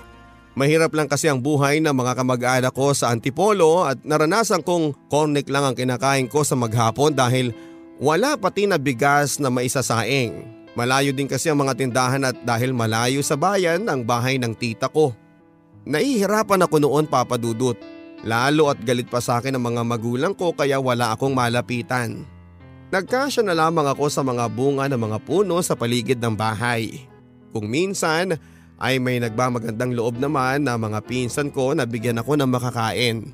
[SPEAKER 1] Mahirap lang kasi ang buhay ng mga kamag-anak ko sa Antipolo at naranasan kong cornec lang ang kinakain ko sa maghapon dahil wala pati na bigas na maisasaing. Malayo din kasi ang mga tindahan at dahil malayo sa bayan ang bahay ng tita ko. Nahihirapan ako noon, Papa Dudut. Lalo at galit pa sa akin ang mga magulang ko kaya wala akong malapitan. Nagkasya na lamang ako sa mga bunga ng mga puno sa paligid ng bahay. Kung minsan ay may nagmamagandang loob naman na mga pinsan ko na bigyan ako ng makakain.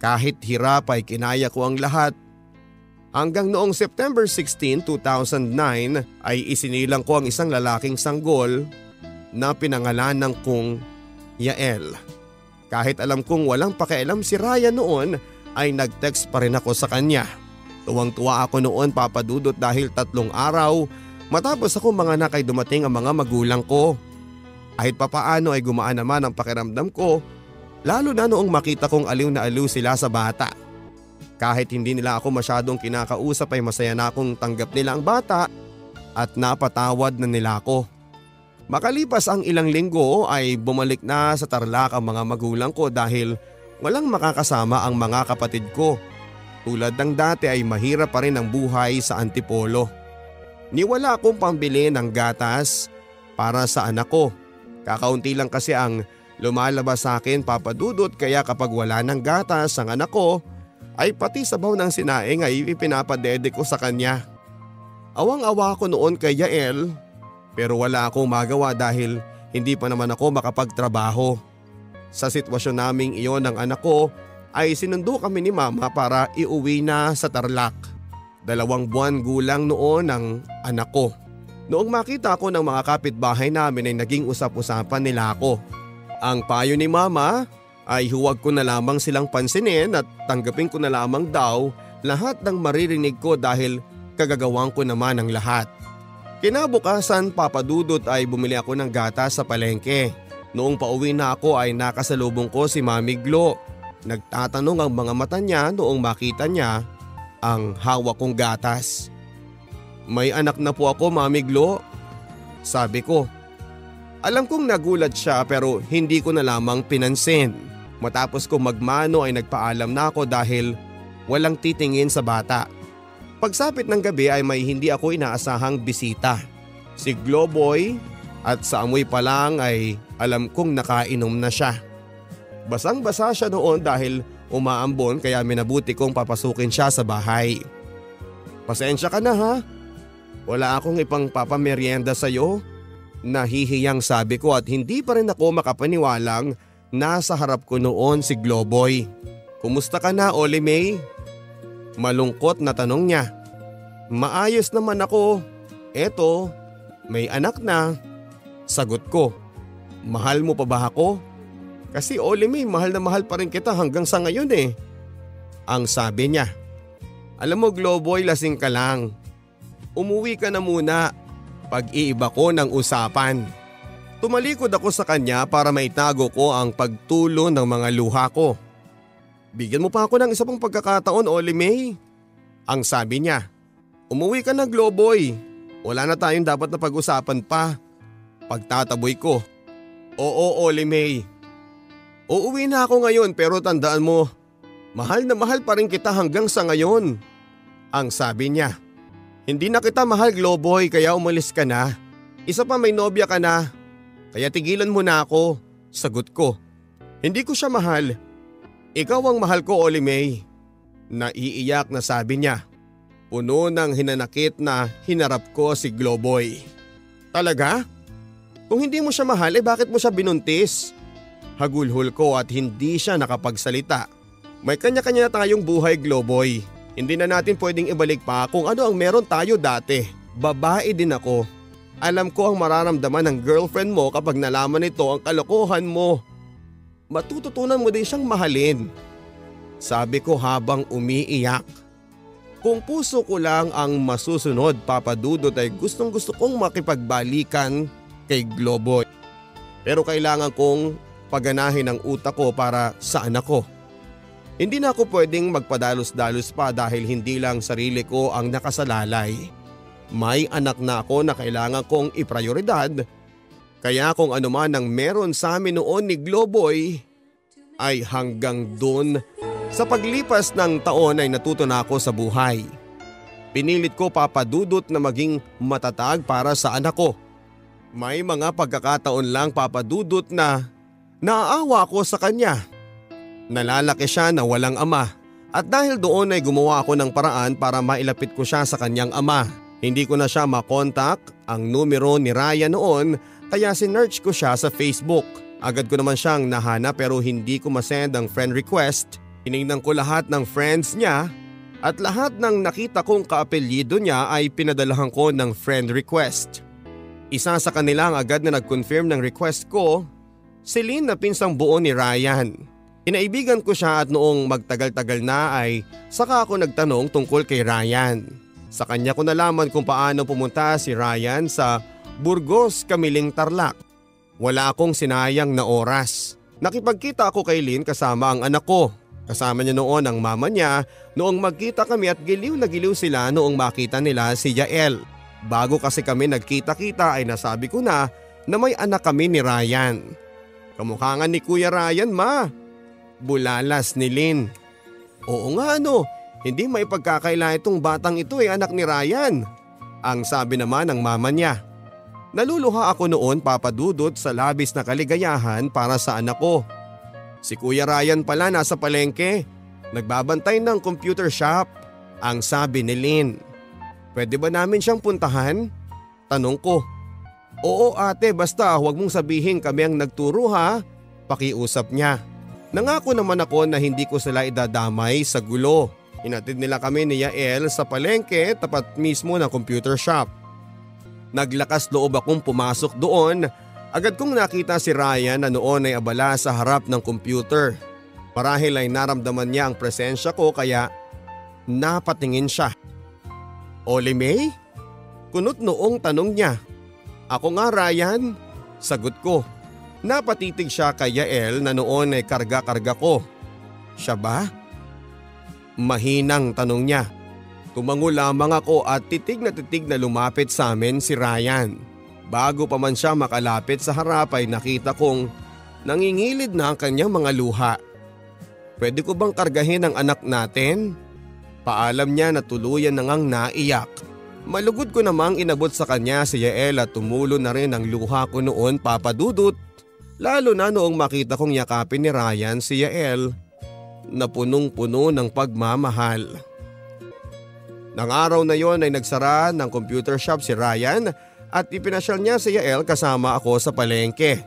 [SPEAKER 1] Kahit hirap ay kinaya ko ang lahat. Hanggang noong September 16, 2009 ay isinilang ko ang isang lalaking sanggol na pinangalanan kong Yael. Kahit alam kong walang pakialam si Ryan noon ay nag-text pa rin ako sa kanya. Tuwang-tuwa ako noon, Papa Dudut, dahil 3 araw matapos ako manganak ay dumating ang mga magulang ko. Kahit papaano ay gumaan naman ang pakiramdam ko, lalo na noong makita kong aliw na aliw sila sa bata. Kahit hindi nila ako masyadong kinakausap ay masaya na akong tanggap nila ang bata at napatawad na nila ako. Makalipas ang ilang linggo ay bumalik na sa Tarlac ang mga magulang ko dahil walang makakasama ang mga kapatid ko. Tulad ng dati ay mahirap pa rin ang buhay sa Antipolo. Niwala akong pambili ng gatas para sa anak ko. Kakaunti lang kasi ang lumalabas sa akin, Papa Dudut, kaya kapag wala ng gatas ang anak ko ay pati sabaw ng sinaing ay ipinapadede ko sa kanya. Awang-awa ako noon kay Yael pero wala akong magawa dahil hindi pa naman ako makapagtrabaho. Sa sitwasyon naming iyon ng anak ko ay sinundo kami ni Mama para iuwi na sa Tarlac. 2 buwan gulang noon ang anak ko. Noong makita ko ng mga kapitbahay namin ay naging usap-usapan nila ako. Ang payo ni Mama ay huwag ko na lamang silang pansinin at tanggapin ko na lamang daw lahat ng maririnig ko dahil kagagawang ko naman ang lahat. Kinabukasan, Papa Dudut, ay bumili ako ng gatas sa palengke. Noong pauwi na ako ay nakasalubong ko si Mami Glo. Nagtatanong ang mga mata niya noong makita niya ang hawak kong gatas. May anak na po ako, Mami Glo, sabi ko. Alam kong nagulat siya pero hindi ko na lamang pinansin. Matapos ko magmano ay nagpaalam na ako dahil walang titingin sa bata. Pagsapit ng gabi ay may hindi ako inaasahang bisita. Si Globoy at sa amoy pa lang ay alam kong nakainom na siya. Basang-basa siya noon dahil umaambon kaya minabuti kong papasukin siya sa bahay. Pasensya ka na ha. Wala akong ipang papamerienda sa'yo. Nahihiyang sabi ko at hindi pa rin ako makapaniwalang nasa harap ko noon si Globoy. Kumusta ka na, Oli May? Malungkot na tanong niya. Maayos naman ako. Eto, may anak na. Sagot ko. Mahal mo pa ba ako? Kasi Oli May, mahal na mahal pa rin kita hanggang sa ngayon eh. Ang sabi niya. Alam mo Globoy, lasing ka lang. Umuwi ka na muna. Pag-iiba ko ng usapan. Tumalikod ako sa kanya para maitago ko ang pagtulo ng mga luha ko. Bigyan mo pa ako ng isa pang pagkakataon, Oli May. Ang sabi niya. Umuwi ka na Globoy. Wala na tayong dapat na pag-usapan pa. Pagtataboy ko. Oo, Oli May. Uuwi na ako ngayon pero tandaan mo, mahal na mahal pa rin kita hanggang sa ngayon. Ang sabi niya. Hindi na kita mahal Globoy kaya umalis ka na. Isa pa may nobya ka na. Kaya tigilan mo na ako. Sagot ko. Hindi ko siya mahal. Ikaw ang mahal ko, Olie May. Naiiyak na sabi niya. Puno ng hinanakit na hinarap ko si Globoy. Talaga? Kung hindi mo siya mahal, bakit mo siya binuntis? Hagulhol ko at hindi siya nakapagsalita. May kanya-kanya na tayong buhay, Globoy. Hindi na natin pwedeng ibalik pa kung ano ang meron tayo dati. Babae din ako. Alam ko ang mararamdaman ng girlfriend mo kapag nalaman nito ang kalokohan mo. Matututunan mo din siyang mahalin. Sabi ko habang umiiyak. Kung puso ko lang ang masusunod, Papa Dudut, ay gustong gusto kong makipagbalikan kay Globoy. Pero kailangan kong paganahin ang utak ko para sa anak ko. Hindi na ako pwedeng magpadalos-dalos pa dahil hindi lang sarili ko ang nakasalalay. May anak na ako na kailangan kong iprioridad. Kaya kung ano man ang meron sa amin noon ni Globoy ay hanggang dun. Sa paglipas ng taon ay natuto na ako sa buhay. Pinilit ko, Papa Dudut, na maging matatag para sa anak ko. May mga pagkakataon lang, Papa Dudut, na naaawa ako sa kanya. Nalalaki siya na walang ama at dahil doon ay gumawa ako ng paraan para mailapit ko siya sa kanyang ama. Hindi ko na siya makontak ang numero ni Ryan noon kaya sinearch ko siya sa Facebook. Agad ko naman siyang nahanap pero hindi ko masend ang friend request. Tinignan ko lahat ng friends niya at lahat ng nakita kong kaapelyido niya ay pinadalahan ko ng friend request. Isa sa kanila ang agad na nag-confirm ng request ko, si Lynn na pinsang buo ni Ryan. Inaibigan ko siya at noong magtagal-tagal na ay saka ako nagtanong tungkol kay Ryan. Sa kanya ko nalaman kung paano pumunta si Ryan sa Burgos, Kamiling, Tarlac. Wala akong sinayang na oras. Nakipagkita ako kay Lynn kasama ang anak ko. Kasama niya noon ang mama niya noong magkita kami at giliw na giliw sila noong makita nila si Yael. Bago kasi kami nagkita-kita ay nasabi ko na may anak kami ni Ryan. Kamukha nga ni Kuya Ryan, ma. Bulalas ni Lynn. Oo nga hindi may pagkakaila itong batang ito anak ni Ryan. Ang sabi naman ng mama niya. Naluluha ako noon, Papa Dudut, sa labis na kaligayahan para sa anak ko. Si Kuya Ryan pala nasa palengke, nagbabantay ng computer shop, ang sabi ni Lynn. Pwede ba namin siyang puntahan? Tanong ko. Oo ate, basta huwag mong sabihin kami ang nagturo ha, pakiusap niya. Nangako naman ako na hindi ko sila idadamay sa gulo. Inatid nila kami ni Yael sa palengke tapat mismo ng computer shop. Naglakas loob akong pumasok doon. Agad kong nakita si Ryan na noon ay abala sa harap ng computer. Marahil ay naramdaman niya ang presensya ko kaya napatingin siya. Olie May? Kunot noong tanong niya. Ako nga, Ryan. Sagot ko. Napatitig siya kay Yael na noon ay karga-karga ko. Siya ba? Mahinang tanong niya. Tumango lamang ako at titig na lumapit sa amin si Ryan. Bago pa man siya makalapit sa harap ay nakita kong nangingilid na ang kanyang mga luha. Pwede ko bang kargahin ang anak natin? Paalam niya na tuluyan na ngang naiyak. Malugod ko namang inabot sa kanya si Yael at tumulo na rin ang luha ko noon, Papa Dudut. Lalo na noong makita kong yakapin ni Ryan si Yael na punong-puno ng pagmamahal. Nang araw na yon ay nagsara ng computer shop si Ryan at ipinasyal niya si Yael kasama ako sa palengke.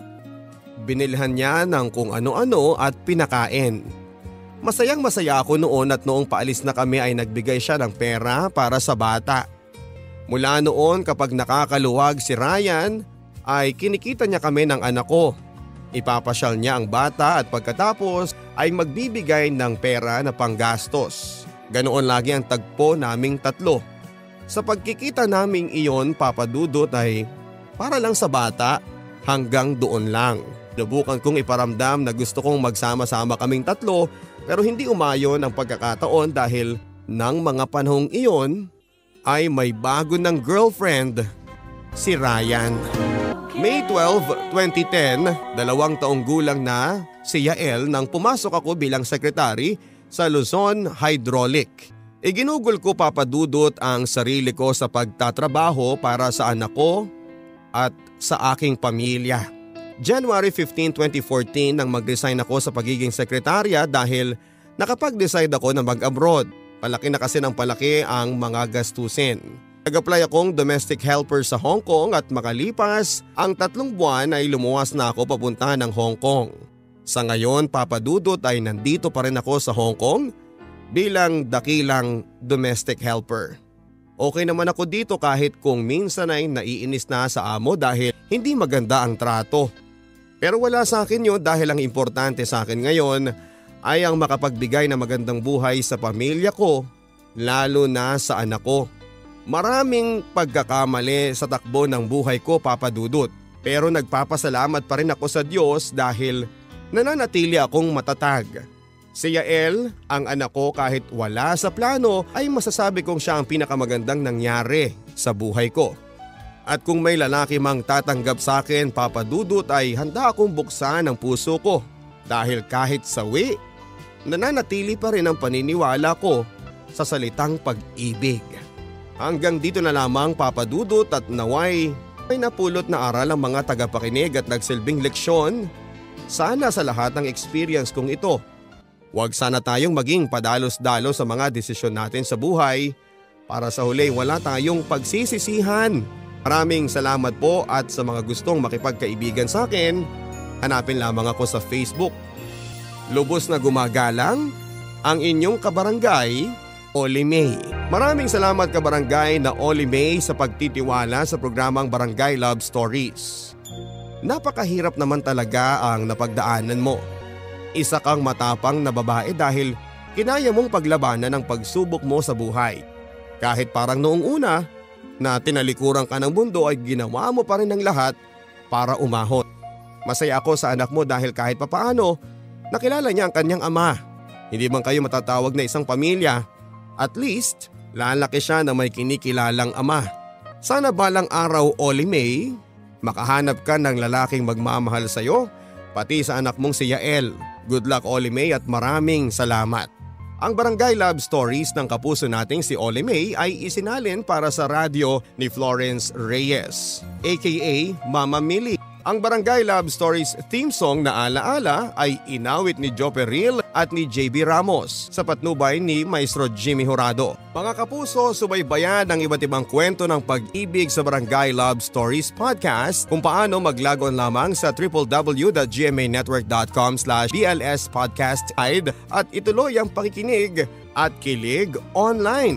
[SPEAKER 1] Binilhan niya ng kung ano-ano at pinakain. Masayang-masaya ako noon at noong paalis na kami ay nagbigay siya ng pera para sa bata. Mula noon kapag nakakaluwag si Ryan ay kinikita niya kami ng anak ko. Ipapasyal niya ang bata at pagkatapos ay magbibigay ng pera na panggastos. Ganoon lagi ang tagpo naming tatlo. Sa pagkikita naming iyon, Papa Dudut, ay para lang sa bata, hanggang doon lang. Nabukan kong iparamdam na gusto kong magsama-sama kaming tatlo pero hindi umayon ang pagkakataon dahil nang mga panahong iyon ay may bago ng girlfriend, si Ryan. May 12, 2010, 2 taong gulang na si Yael nang pumasok ako bilang sekretary sa Luzon Hydraulic. Iginugol ko, Papa Dudut, ang sarili ko sa pagtatrabaho para sa anak ko at sa aking pamilya. January 15, 2014 nang mag-resign ako sa pagiging sekretarya dahil nakapag-decide ako na mag-abroad. Palaki na kasi ng palaki ang mga gastusin. Nag-apply akong domestic helper sa Hong Kong at makalipas ang 3 buwan ay lumuwas na ako papunta ng Hong Kong. Sa ngayon, Papa Dudut, ay nandito pa rin ako sa Hong Kong bilang dakilang domestic helper. Okay naman ako dito kahit kung minsan ay naiinis na sa amo dahil hindi maganda ang trato. Pero wala sa akin yun dahil ang importante sa akin ngayon ay ang makapagbigay ng magandang buhay sa pamilya ko, lalo na sa anak ko. Maraming pagkakamali sa takbo ng buhay ko, Papa Dudut. Pero nagpapasalamat pa rin ako sa Diyos dahil nananatili akong matatag. Si Yael, ang anak ko, kahit wala sa plano ay masasabi kong siya ang pinakamagandang nangyari sa buhay ko. At kung may lalaki mang tatanggap sa akin, Papa Dudut, ay handa akong buksan ang puso ko. Dahil kahit sawi, nananatili pa rin ang paniniwala ko sa salitang pag-ibig. Hanggang dito na lamang, Papa Dudut, at naway ay napulot na aral ang mga tagapakinig at nagsilbing leksyon sana sa lahat ng experience kong ito. Huwag sana tayong maging padalos-dalos sa mga desisyon natin sa buhay para sa huli wala tayong pagsisisihan. Maraming salamat po at sa mga gustong makipagkaibigan sa akin, hanapin lamang ako sa Facebook. Lubos na gumagalang, ang inyong kabarangay, Oli May. Maraming salamat kabarangay na Oli May sa pagtitiwala sa programang Barangay Love Stories. Napakahirap naman talaga ang napagdaanan mo. Isa kang matapang na babae dahil kinaya mong paglabanan ang pagsubok mo sa buhay. Kahit parang noong una na tinalikuran ka ng mundo ay ginawa mo pa rin ang lahat para umahon. Masaya ako sa anak mo dahil kahit papaano nakilala niya ang kanyang ama. Hindi man kayo matatawag na isang pamilya, at least lalaki siya na may kinikilalang ama. Sana balang araw, Oli May, makahanap ka ng lalaking magmamahal sa iyo, pati sa anak mong si Yael. Good luck, Oli May, at maraming salamat. Ang Barangay Love Stories ng kapuso nating si Oli May ay isinalin para sa radyo ni Florence Reyes, aka Mama Millie. Ang Barangay Love Stories theme song na Alaala ay inawit ni Joe Peril at ni JB Ramos sa patnubay ni Maestro Jimmy Jurado. Mga kapuso, subaybayan ang iba't ibang kwento ng pag-ibig sa Barangay Love Stories Podcast kung paano maglagon lamang sa www.gmanetwork.com/BLS Podcast at ituloy ang pakikinig at kilig online.